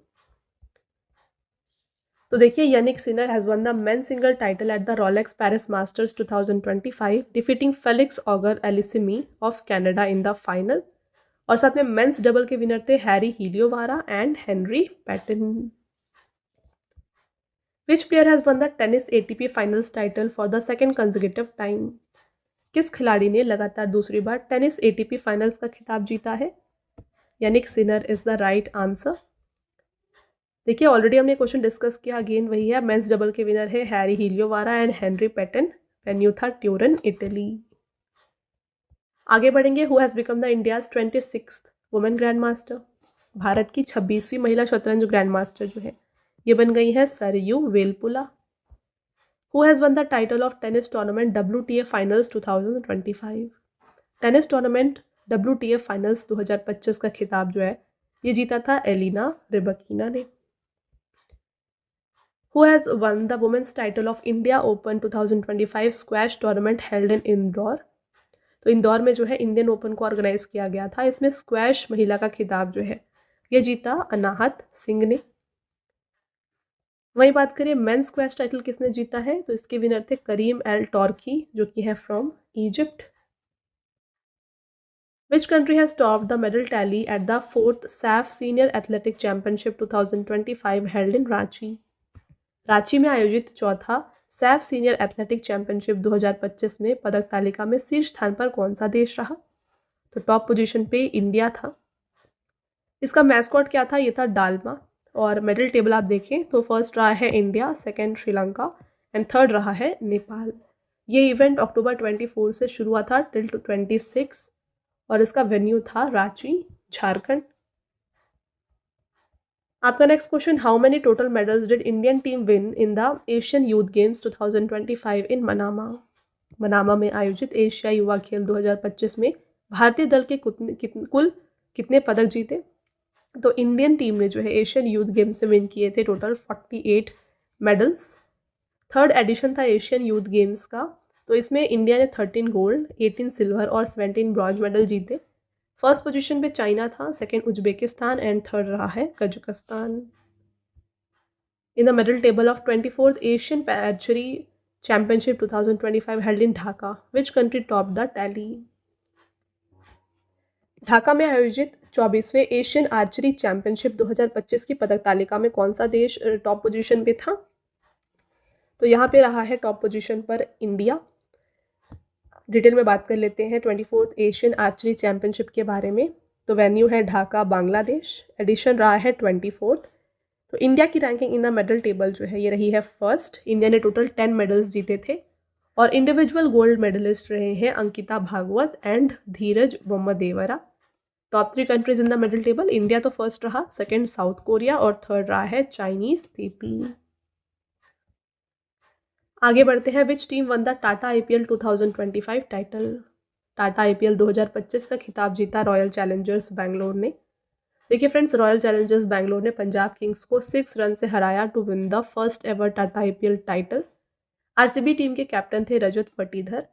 तो देखिए Jannik Sinner has won the men single title at the Rolex Paris Masters 2025 defeating Felix Auger Aliassime of Canada in the final. और साथ में मेंस डबल के विनर थे Harri Heliovaara and Henry Patten. Which player has won the tennis ATP finals title for the second consecutive time? किस खिलाड़ी ने लगातार दूसरी बार टेनिस एटीपी फाइनल्स का खिताब जीता है? Jannik Sinner is the right answer. देखिए ऑलरेडी हमने क्वेश्चन डिस्कस किया, अगेन वही है, मेंस डबल के विनर है Harri Heliovaara and Henry Patten, venue था ट्यूरिन इटली। आगे बढ़ेंगे, who has become the India's 26th women grand master? भारत की 26वीं महिला शतरंज ग्रैंड मास्टर जो है ये बन गई है Saryu Velpula. Who has won the title of tennis tournament WTA finals 2025? Tennis tournament WTA finals 2025 का खिताब जो है ये जीता था एलिना रिबकीना ने। Who has won the women's title of India Open 2025 squash tournament held in Indore? तो इंदौर में जो है इंडियन ओपन को ऑर्गेनाइज किया गया था, इसमें स्क्वैश महिला का खिताब जो है ये जीता अनाहत सिंह ने। वहीं बात करें मेंस स्क्वैश टाइटल किसने जीता है, तो इसके विनर थे करीम एल टॉर्की जो कि है from Egypt. Which country has topped the medal tally at the 4th Saif senior athletic championship 2025 held इन रांची? रांची में आयोजित चौथा सैफ सीनियर एथलेटिक चैंपियनशिप 2025 में पदक तालिका में शीर्ष स्थान पर कौन सा देश रहा? तो टॉप पोजीशन पे इंडिया था। इसका मैस्कॉट क्या था, ये था डालमा। और मेडल टेबल आप देखें तो फर्स्ट रहा है India, second Sri Lanka and third रहा है नेपाल। ये इवेंट अक्टूबर 24 से शुरू हुआ था टिल 26 और इसका वेन्यू था रांची, झारखंड। आपका next question, how many total medals did Indian team win in the Asian youth games 2025 in Manama? Manama में आयोजित एशिया युवा खेल 2025 में भारतीय दल के कुल कितने पदक जीते? तो इंडियन टीम ने जो है एशियन यूथ गेम से विन किए थे टोटल 48 मेडल्स। थर्ड एडिशन था एशियन यूथ गेम्स का, तो इसमें इंडिया ने 13 गोल्ड, 18 सिल्वर और 17 ब्रॉन्ज मेडल जीते। फर्स्ट पोजीशन पे चाइना था, सेकंड उज्बेकिस्तान एंड थर्ड रहा है Kazakhstan. In the medal table of 24th Asian archery championship 2025 held in Dhaka, which country top the tally? Dhaka में आयोजित 24वें एशियन आर्चरी चैंपियनशिप 2025 की पदक तालिका में कौन सा देश टॉप पोजीशन पे था? तो यहाँ पे रहा है टॉप पोजीशन पर इंडिया। डिटेल में बात कर लेते हैं 24th एशियन आर्चरी चैंपियनशिप के बारे में। तो वेन्यू है ढाका, बांग्लादेश। एडिशन रहा है 24th। तो इंडिया की ranking in the medal table जो है ये रही है फर्स्ट। इंडिया ने टोटल 10 मेडल्स जीते थे और इंडिविजुअल गोल्ड मेडलिस्ट रहे हैं Ankita Bhagwat and Dhiraj Bommadevara. Top 3 countries in the medal table, India तो फर्स्ट रहा, सेकंड साउथ कोरिया और थर्ड रहा है चाइनीज तेपी। आगे बढ़ते हैं, which team won the Tata IPL 2025 title? Tata IPL 2025 का खिताब जीता रॉयल चैलेंजर्स बैंगलोर ने। देखिए फ्रेंड्स, रॉयल चैलेंजर्स बैंगलोर ने पंजाब किंग्स को 6 रन से हराया to win the first ever Tata IPL title. RCB team के कैप्टन थे रजत पटीधर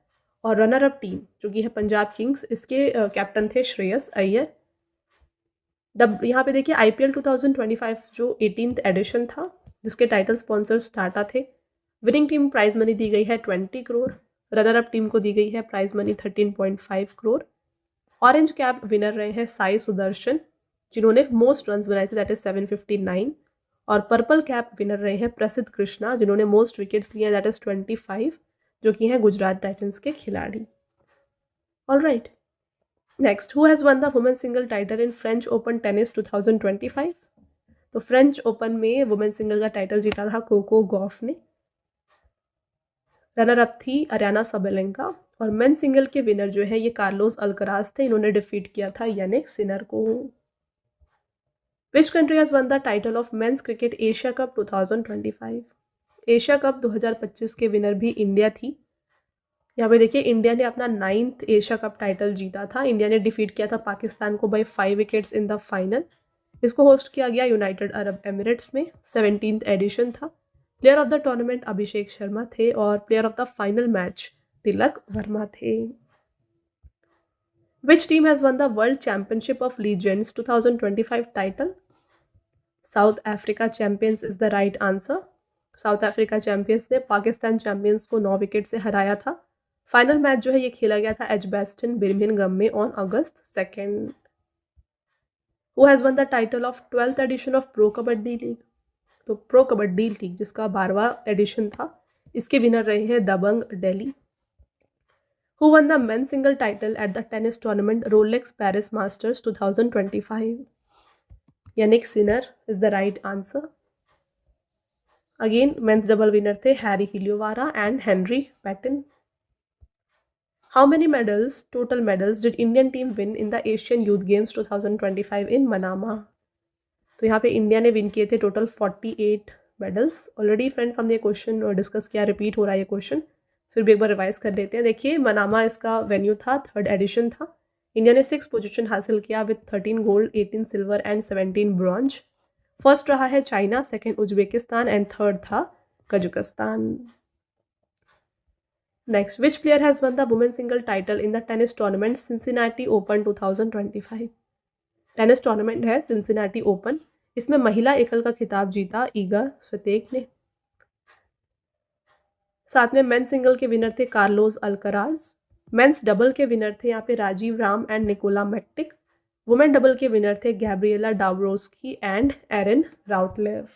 और रनर अप टीम जो कि है पंजाब किंग्स, इसके कैप्टन थे श्रेयस अय्यर। यहाँ पे देखिए IPL 2025 जो 18th एडिशन था जिसके टाइटल स्पॉन्सर्स टाटा थे। विनिंग टीम प्राइज मनी दी गई है 20 करोड़, रनर अप टीम को दी गई है prize money 13.5 crore. Orange cap winner रहे हैं साई सुदर्शन जिन्होंने मोस्ट रन्स बनाए थे, दैट इज 759। और पर्पल कैप विनर रहे हैं प्रसिद्ध कृष्णा जिन्होंने मोस्ट विकेट्स लिए, दैट इज 25, जो कि हैं गुजरात टाइटंस के खिलाड़ी। Alright, next, who has won the women single title in French open tennis 2025? तो फ्रेंच ओपन में वुमेन सिंगल का टाइटल जीता था कोको गॉफ ने। रनर अप थी अरियाना सबेलेंका और मेन सिंगल के विनर जो है ये कार्लोस अल्कराज थे, इन्होंने डिफीट किया था यानिक सिनर को। विच country has won the title of men's cricket Asia cup 2025? Asia cup 2025 के विनर भी इंडिया थी। यहाँ पे देखिए इंडिया ने अपना 9th एशिया कप टाइटल जीता था। इंडिया ने डिफीट किया था पाकिस्तान को by 5 wickets in the final. इसको होस्ट किया गया यूनाइटेड अरब एमिरेट्स में, 17th एडिशन था। Player of the tournament Abhishek Sharma थे और player of the final match Tilak Varma थे। Which team has won the world championship of legends 2025 title? South Africa champions is the right answer. South Africa champions ने Pakistan champions को 9 wicket से हराया था। Final match जो है ये खेला गया था एजबेस्टन बिर्मिंघम में on August 2। Who has won the title of 12th edition of pro kabaddi league? तो प्रो कबड्डी लीग जिसका 12वां एडिशन था, इसके विनर रहे हैं दबंग Delhi. Who won the men's single title at the tennis tournament Rolex Paris Masters 2025? Yannick Sinner is the right answer. Again, men's double winner थे Harry Hiliovara and Henry Patton. How many medals, total medals, did Indian team win in the Asian Youth Games 2025 in Manama? तो यहाँ पे India ने win किए थे total 48 medals. Already friends हमने ये question discuss किया, रिपीट हो रहा है ये क्वेश्चन, फिर भी एक बार रिवाइज कर लेते हैं। देखिए, मनामा इसका वेन्यू था, 3rd एडिशन था। इंडिया ने 6 पोजीशन हासिल किया with 13 gold, 18 silver and 17 bronze. First रहा है China, second Uzbekistan and third था Kazakhstan. Next, which player has won the women single title in the tennis tournament Cincinnati open 2025? Tennis tournament है Cincinnati open, इसमें महिला एकल का खिताब जीता ईगा स्वितेक ने। साथ में मेंस सिंगल के विनर थे कार्लोस अल्कराज। मेंस डबल के विनर थे यहाँ पे Rajeev Ram and Nikola Mektic. Women double के विनर थे Gabriela Dabrowski and Erin Routliffe.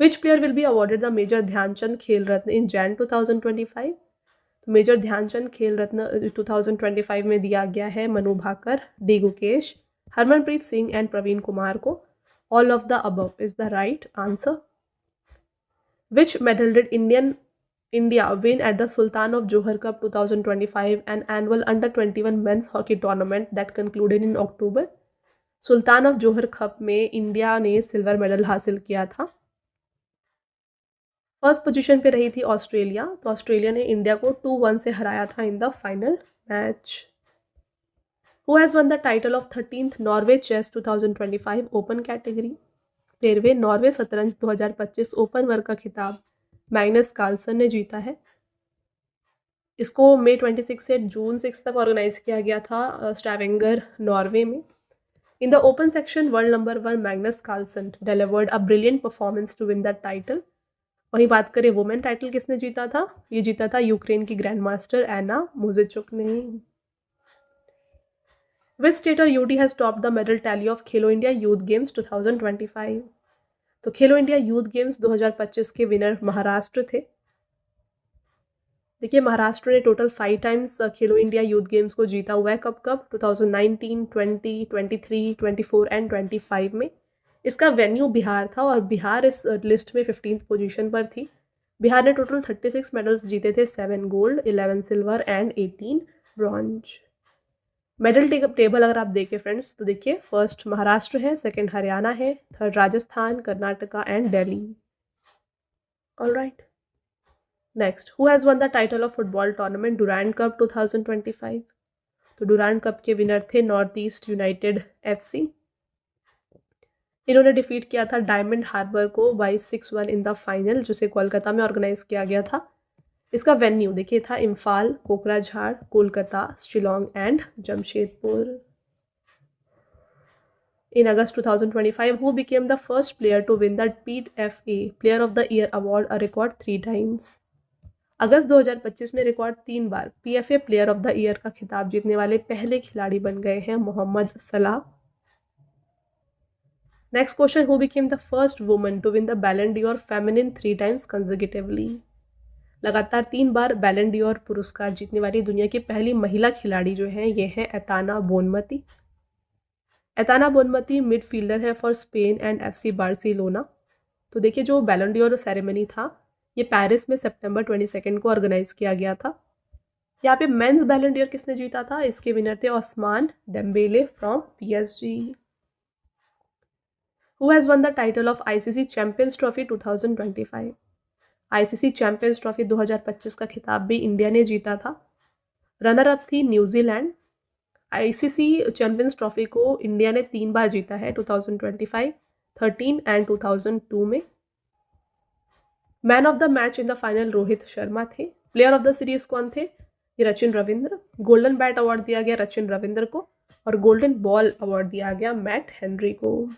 Which player will be awarded the major Dhyan Chand Khel Ratna इन जैन 2025? तो मेजर ध्यानचंद खेल रत्न 2025 में दिया गया है मनु भाकर, डी गुकेश, हरमनप्रीत सिंह एंड प्रवीण कुमार को। All of the above is the right answer. Which medal did India win at the Sultan of Johor Cup 2025, an annual under-21 men's hockey tournament that concluded in October? Sultan of Johar cup में India ने silver medal हासिल किया था। First position पे रही थी Australia, तो Australia ने इंडिया को 2-1 से हराया था in the final match. Who has won the title of 13th Norway chess 2025 open category? 13वें नॉर्वे शतरंज 2025 ओपन वर्ग का खिताब मैग्नस कार्लसन ने जीता है। इसको मई 26 से जून 6 तक ऑर्गेनाइज किया गया था स्टैवेंगर, नॉर्वे में। In the open section world number 1 Magnus Carlsen delivered a brilliant performance to win the title. वहीं बात करें वुमेन टाइटल किसने जीता था? ये जीता था यूक्रेन की ग्रैंड मास्टर एना मुजिचुक ने। विच स्टेट और UT has top the medal tally of Khelo India youth games 2025? तो खेलो इंडिया यूथ गेम्स 2025 के विनर महाराष्ट्र थे। देखिए, महाराष्ट्र ने टोटल 5 टाइम्स खेलो इंडिया यूथ गेम्स को जीता हुआ है। कब 2019, 20, 23, 24 एंड 25 में। इसका वेन्यू बिहार था और बिहार इस लिस्ट में 15th पोजीशन पर थी। बिहार ने टोटल 36 मेडल्स जीते थे, 7 gold, 11 silver and 18 bronze. Medal table अगर आप देखें फ्रेंड्स, तो देखिए, फर्स्ट महाराष्ट्र है, सेकंड हरियाणा है, third Rajasthan, Karnataka and Delhi. Alright, next, who has won the title of football tournament Durand cup 2025? तो डुरांड कप के विनर थे नॉर्थ ईस्ट यूनाइटेड FC। इन्होंने डिफीट किया था डायमंड हार्बर को by 6-1 इन द फाइनल, जिसे कोलकाता में ऑर्गेनाइज किया गया था। इसका वेन्यू देखिए था Imphal, Kokrajhar, Kolkata, Shillong and Jamshedpur. In August 2025, who became the first player to win the PFA Player of the Year award, a record 3 times? अगस्त 2025 में record 3 bar PFA player of the year का खिताब जीतने वाले पहले खिलाड़ी बन गए हैं Mohamed Salah. Next question, who became the first woman to win the Ballon d'Or feminine 3 times consecutively? लगातार 3 बार बैलन डी'ओर पुरस्कार जीतने वाली दुनिया की पहली महिला खिलाड़ी जो है ये है Aitana Bonmati. Aitana Bonmati midfielder है for Spain and FC Barcelona. तो देखिए, जो बैलन डी'ओर सेरेमनी था ये पेरिस में सितंबर 22 को ऑर्गेनाइज किया गया था। यहाँ पे मेंस बैलन डी'ओर किसने जीता था? इसके विनर थे Ousmane Dembele from PSG। Who has won the title of ICC champions trophy 2025? ICC champions trophy 2025 का खिताब भी इंडिया ने जीता था। रनर अप थी न्यूजीलैंड। ICC चैंपियंस ट्रॉफी को इंडिया ने 3 बार जीता है, 2025, 13 एंड 2002 में। Man of the match in the final Rohit Sharma थे। प्लेयर ऑफ द सीरीज कौन थे? ये Rachin Ravindra. Golden bat award दिया गया रचिन रविंद्र को और गोल्डन बॉल अवार्ड दिया गया मैट हेनरी को।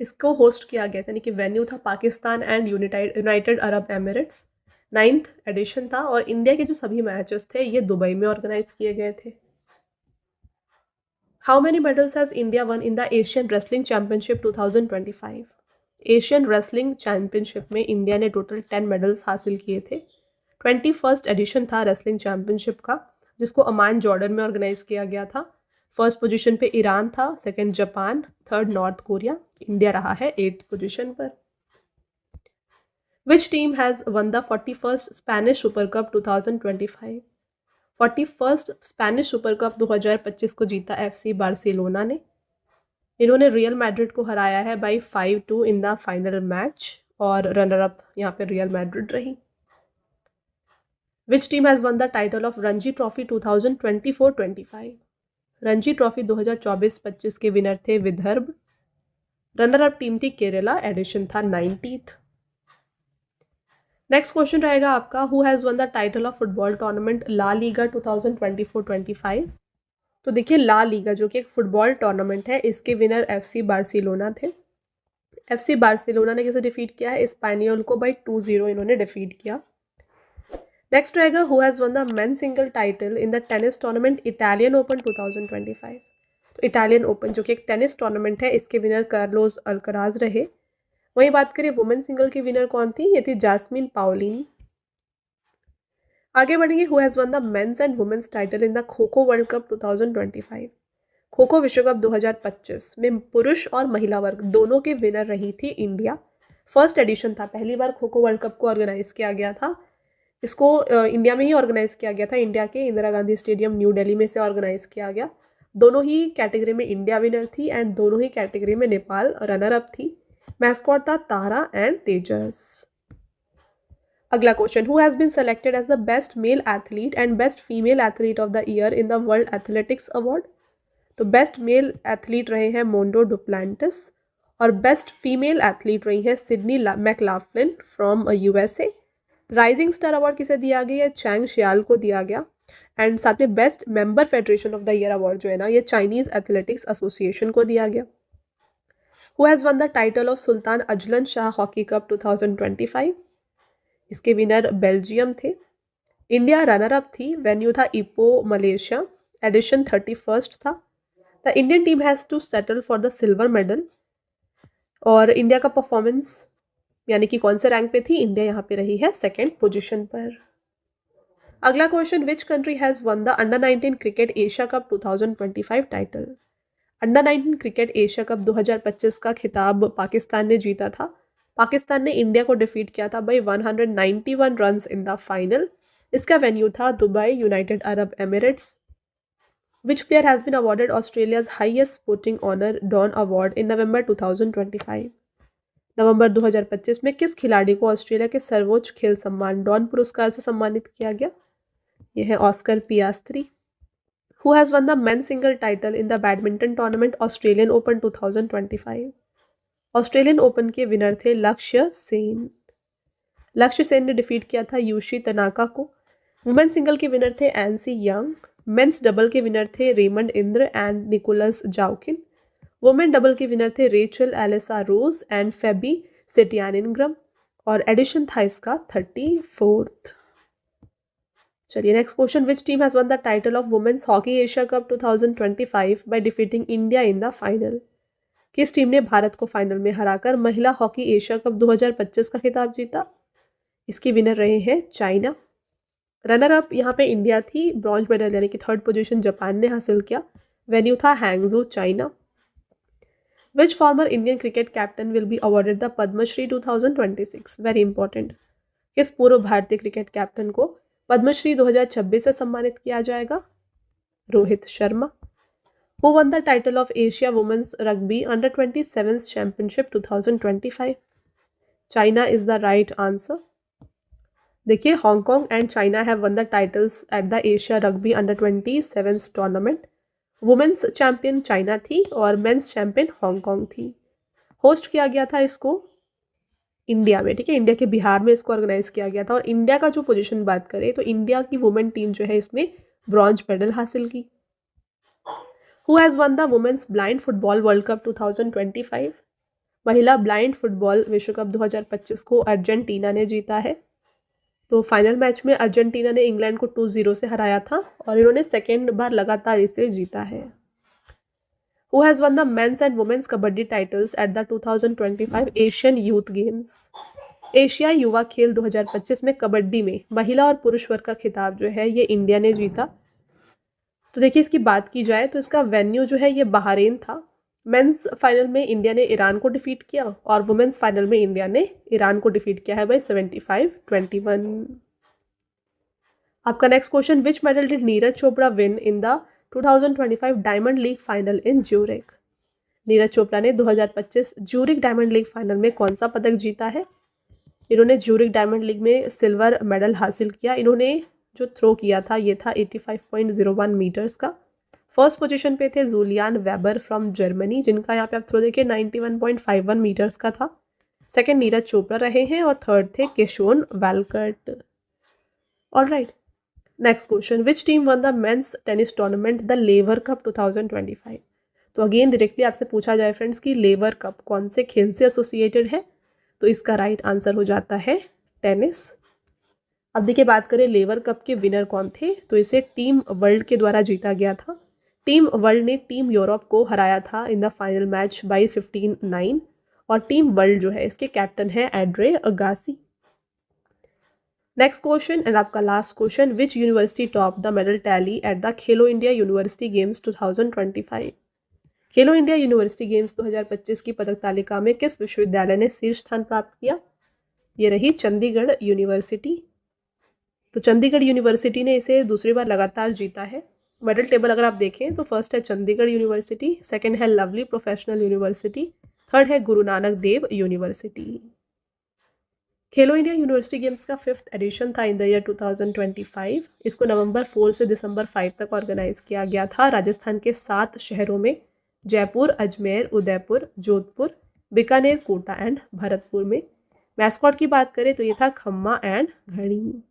इसको होस्ट किया गया था, यानी कि वेन्यू था Pakistan and United Arab Emirates. 9th edition था और इंडिया के जो सभी मैचेस थे ये दुबई में ऑर्गेनाइज किए गए थे। How many medals has India one in the Asian wrestling championship 2025? Asian wrestling championship में इंडिया ने टोटल 10 मेडल्स हासिल किए थे। 21st एडिशन था रेसलिंग चैंपियनशिप का, जिसको अमान जॉर्डन में ऑर्गेनाइज किया गया था। फर्स्ट पोजीशन पे ईरान था, second Japan, third north Korea. India रहा है 8th पोजीशन पर। विच team has won the 41st Spanish super cup 2025? 41st Spanish super cup 2025 को जीता FC बार्सिलोना ने। इन्होंने रियल मैड्रिड को हराया है by 5-2 in the final match और रनर अप यहाँ पे रियल मैड्रिड रही। विच team has won the title of Ranji trophy 2024-25? Ranji trophy 2024-25 के विनर थे विदर्भ। रनर अप टीम थी केरला, एडिशन था 90th। नेक्स्ट क्वेश्चन रहेगा आपका, who has won the title of football tournament La Liga 2024-25? तो देखिए ला लीगा जो कि एक फुटबॉल टूर्नामेंट है, इसके विनर FC बार्सिलोना थे। FC बार्सिलोना ने किसे डिफीट किया है? स्पेनियोल को बाई 2-0 इन्होंने डिफीट किया। नेक्स्ट रहेगा, who has won the men single title in the tennis tournament Italian open 2025? तो इटालियन ओपन जो कि एक टेनिस टूर्नामेंट है, इसके विनर कार्लोस अल्कराज रहे। वहीं बात करें वुमेन सिंगल की विनर कौन थी? ये थी जैस्मिन पाउलिनी। आगे बढ़ेंगे, who has won the men's and women's title in the kho kho world cup 2025? Kho kho विश्व कप 2025 में पुरुष और महिला वर्ग दोनों के विनर रही थी इंडिया। फर्स्ट एडिशन था, पहली बार खो खो वर्ल्ड कप को ऑर्गेनाइज किया गया था। इसको इंडिया में ही ऑर्गेनाइज किया गया था, इंडिया के इंदिरा गांधी स्टेडियम न्यू दिल्ली में से ऑर्गेनाइज किया गया। दोनों ही कैटेगरी में इंडिया विनर थी एंड दोनों ही कैटेगरी में नेपाल रनर अप थी। मैस्कॉट था तारा एंड तेजस। अगला question, who has been selected as the best male athlete and best female athlete of the year in the world athletics award? तो best male athlete रहे हैं Mondo Duplantis और best female athlete रही है Sydney McLaughlin from USA। Rising star award किसे दिया गया? Chang शियाल को दिया गया। एंड साथ में best member federation of the year award जो है ना, ये चाइनीज एथलेटिक्स एसोसिएशन को दिया गया। Who has won the title of Sultan Azlan Shah hockey cup 2025? इसके विनर बेल्जियम थे। इंडिया रनर अप थी, वेन्यू था इपो मलेशिया, एडिशन 31st था। The Indian team has to settle for the silver medal. और India का performance यानी कि कौन से रैंक पे थी? इंडिया यहाँ पे रही है 2nd पोजीशन पर। अगला question, which country has won the under 19 cricket Asia cup 2025 title? Under 19 cricket Asia cup 2025 का खिताब पाकिस्तान ने जीता था। पाकिस्तान ने इंडिया को डिफीट किया था by 191 runs in the final. इसका वेन्यू था Dubai, United Arab Emirates. Which player has been awarded Australia's highest sporting honour Don award in November 2025? नवंबर 2025 में किस खिलाड़ी को ऑस्ट्रेलिया के सर्वोच्च खेल सम्मान डॉन पुरस्कार से सम्मानित किया गया? यह है Oscar Piastri. Who has won the men single title in the badminton tournament Australian open 2025? Australian open के विनर थे लक्ष्य सेन। लक्ष्य सेन ने डिफीट किया था यूशी तनाका को। वुमेन सिंगल के विनर थे एनसी यंग। मेंस डबल के विनर थे Raymond Indra and Nikolaus Joaquin. Women double के विनर थे Rachel Allessya Rose and Febi Setianingrum और एडिशन था इसका 34th। चलिए next question, which team has won the title of women's hockey Asia cup 2025 by defeating India in the final? किस टीम ने भारत को फाइनल में हराकर महिला हॉकी एशिया कप 2025 का खिताब जीता? इसके विनर रहे हैं चाइना। रनर अप यहाँ पे इंडिया थी। ब्रॉन्ज मेडल यानी कि 3rd पोजीशन जापान ने हासिल किया। वेन्यू था Hangzhou, China. Which former Indian cricket captain will be awarded the Padma Shri 2026? Very important. किस पूर्व भारतीय क्रिकेट कैप्टन को पद्मश्री 2026 से सम्मानित किया जाएगा? Rohit Sharma. Who won the title of Asia women's rugby under 27 championship 2025? China is the right answer. देखिए Hong Kong and China have won the titles at the Asia rugby under 27 tournament. Women's champion China थी और men's champion Hong Kong थी। Host किया गया था इसको India में, ठीक है, इंडिया के बिहार में इसको ऑर्गेनाइज किया गया था। और इंडिया का जो पोजीशन बात करें तो इंडिया की वुमेन टीम जो है इसमें ब्रॉन्ज मेडल हासिल की। Who has won the women's blind football world cup 2025? महिला ब्लाइंड फुटबॉल विश्व कप 2025 को अर्जेंटीना ने जीता है। तो फाइनल मैच में अर्जेंटीना ने इंग्लैंड को 2-0 से हराया था और इन्होंने सेकेंड बार लगातार इसे जीता है। Who has won the men's and women's kabaddi titles at the 2025 Asian Youth Games? Asia युवा खेल 2025 में कबड्डी में महिला और पुरुष वर्ग का खिताब जो है ये इंडिया ने जीता। तो देखिए इसकी बात की जाए तो इसका वेन्यू जो है ये बहरीन था। मेंस फाइनल में इंडिया ने ईरान को डिफीट किया और वुमेन्स फाइनल में इंडिया ने ईरान को डिफीट किया है बाय 75-21। आपका next question, which medal did Neeraj Chopra win in the 2025 diamond league final in Zurich? Neeraj Chopra ने 2025 ज्यूरिक डायमंड लीग फाइनल में कौन सा पदक जीता है? इन्होंने ज्यूरिक डायमंड लीग में सिल्वर मेडल हासिल किया। इन्होंने जो थ्रो किया था ये था 85.01 मीटर्स का। फर्स्ट पोजीशन पे थे जूलियान वेबर फ्रॉम जर्मनी, जिनका यहाँ पे आप थ्रो देखिए 91.51 मीटर्स का था। सेकंड नीरज चोपड़ा रहे हैं और थर्ड थे Keshorn Walcott. Alright, next question, which team won the men's tennis tournament the Laver cup 2025? तो अगेन डायरेक्टली आपसे पूछा जाए फ्रेंड्स कि लेवर कप कौन से खेल से एसोसिएटेड है, तो इसका राइट आंसर हो जाता है टेनिस। अब देखिए बात करें लेवर कप के विनर कौन थे, तो इसे टीम वर्ल्ड के द्वारा जीता गया था। टीम वर्ल्ड ने टीम यूरोप को हराया था in the final match by 15-9 और टीम वर्ल्ड जो है इसके कैप्टन है एड्रे अगासी। नेक्स्ट क्वेश्चन एंड आपका last question, which university top the medal tally at the Khelo India university games 2025? Khelo India university games 2025 की पदक तालिका में किस विश्वविद्यालय ने शीर्ष स्थान प्राप्त किया? ये रही चंडीगढ़ यूनिवर्सिटी। तो चंडीगढ़ यूनिवर्सिटी ने इसे दूसरी बार लगातार जीता है। मेडल टेबल अगर आप देखें तो फर्स्ट है चंडीगढ़ यूनिवर्सिटी, सेकंड है लवली प्रोफेशनल यूनिवर्सिटी, थर्ड है गुरु नानक देव यूनिवर्सिटी। खेलो इंडिया यूनिवर्सिटी गेम्स का 5th एडिशन था इन द ईयर 2025। इसको नवंबर 4 से दिसंबर 5 तक ऑर्गेनाइज किया गया था राजस्थान के 7 शहरों में, जयपुर, अजमेर, उदयपुर, जोधपुर, बीकानेर, कोटा एंड भरतपुर में। मैस्कॉट की बात करें तो ये था खम्मा एंड घड़ी।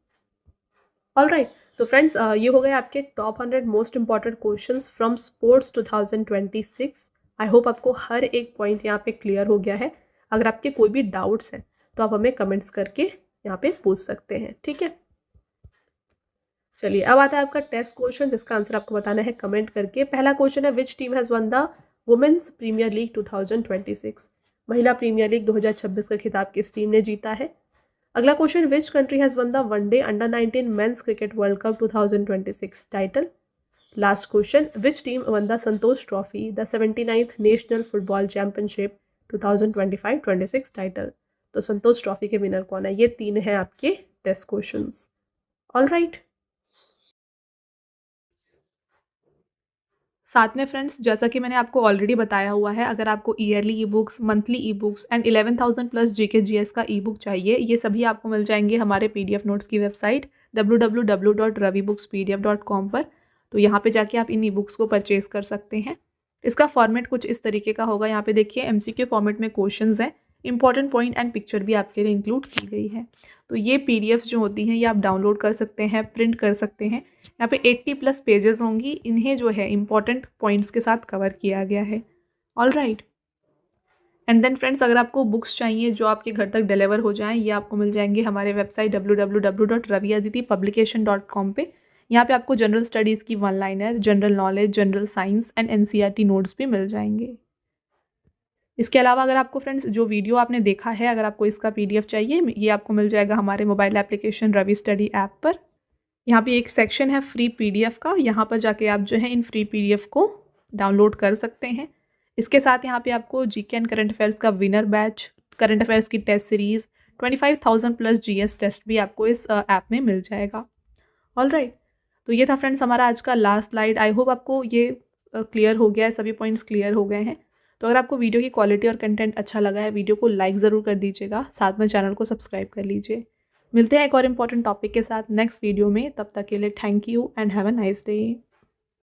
ऑलराइट, तो फ्रेंड्स ये हो गए आपके top 100 most important questions from sports 2026। I hope आपको हर एक पॉइंट यहाँ पे क्लियर हो गया है। अगर आपके कोई भी डाउट्स हैं तो आप हमें कमेंट्स करके यहाँ पे पूछ सकते हैं, ठीक है। चलिए अब आता है आपका टेस्ट क्वेश्चन, जिसका आंसर आपको बताना है कमेंट करके। पहला क्वेश्चन है, which team has won the women's premier league 2026? महिला प्रीमियर लीग 2026 का खिताब किस टीम ने जीता है? अगला question, which country has won the one day under 19 men's cricket world cup 2026 title? Last question, which team won the Santosh trophy the 79th national football championship 2025-26 title? तो संतोष ट्रॉफी के विनर कौन है? ये 3 हैं आपके टेस्ट क्वेश्चंस। ऑलराइट, साथ में friends, जैसा कि मैंने आपको ऑलरेडी बताया हुआ है, अगर आपको yearly e books, monthly e books and 11,000 plus GK GS का ई बुक चाहिए, ये सभी आपको मिल जाएंगे हमारे पीडीएफ नोट्स की वेबसाइट www.ravibooks.pdf.com पर। तो यहाँ पे जाके आप इन ई बुक्स को परचेज कर सकते हैं। इसका फॉर्मेट कुछ इस तरीके का होगा। यहाँ पे देखिए एमसीक्यू फॉर्मेट में क्वेश्चंस हैं, इंपॉर्टेंट पॉइंट एंड पिक्चर भी आपके लिए इंक्लूड की गई है। तो ये पीडीएफ्स जो होती हैं ये आप डाउनलोड कर सकते हैं, प्रिंट कर सकते हैं। यहाँ पे 80+ पेजेस होंगी, इन्हें जो है इंपॉर्टेंट पॉइंट्स के साथ कवर किया गया है। ऑलराइट, एंड देन फ्रेंड्स, अगर आपको बुक्स चाहिए जो आपके घर तक डिलीवर हो जाएं, ये आपको मिल जाएंगे हमारे वेबसाइट www.raviaditipublication.com पे। यहाँ पे आपको जनरल स्टडीज़ की 1 liner, general knowledge, general science and NCERT notes भी मिल जाएंगे। इसके अलावा अगर आपको फ्रेंड्स जो वीडियो आपने देखा है, अगर आपको इसका पीडीएफ चाहिए, ये आपको मिल जाएगा हमारे mobile application Ravi study app पर। यहाँ पे एक सेक्शन है फ्री पीडीएफ का, यहाँ पर जाके आप जो है इन फ्री पीडीएफ को डाउनलोड कर सकते हैं। इसके साथ यहाँ पे आपको जीके एंड करंट अफेयर्स का विनर बैच, करंट अफेयर्स की test series, 25,000 plus GS test भी आपको इस ऐप में मिल जाएगा। ऑलराइट, तो ये था फ्रेंड्स हमारा आज का लास्ट स्लाइड। आई होप आपको ये क्लियर हो गया है, सभी पॉइंट्स क्लियर हो गए हैं। तो अगर आपको वीडियो की क्वालिटी और कंटेंट अच्छा लगा है, वीडियो को लाइक ज़रूर कर दीजिएगा, साथ में चैनल को सब्सक्राइब कर लीजिए। मिलते हैं एक और इम्पॉर्टेंट टॉपिक के साथ नेक्स्ट वीडियो में। तब तक के लिए thank you and have a nice day.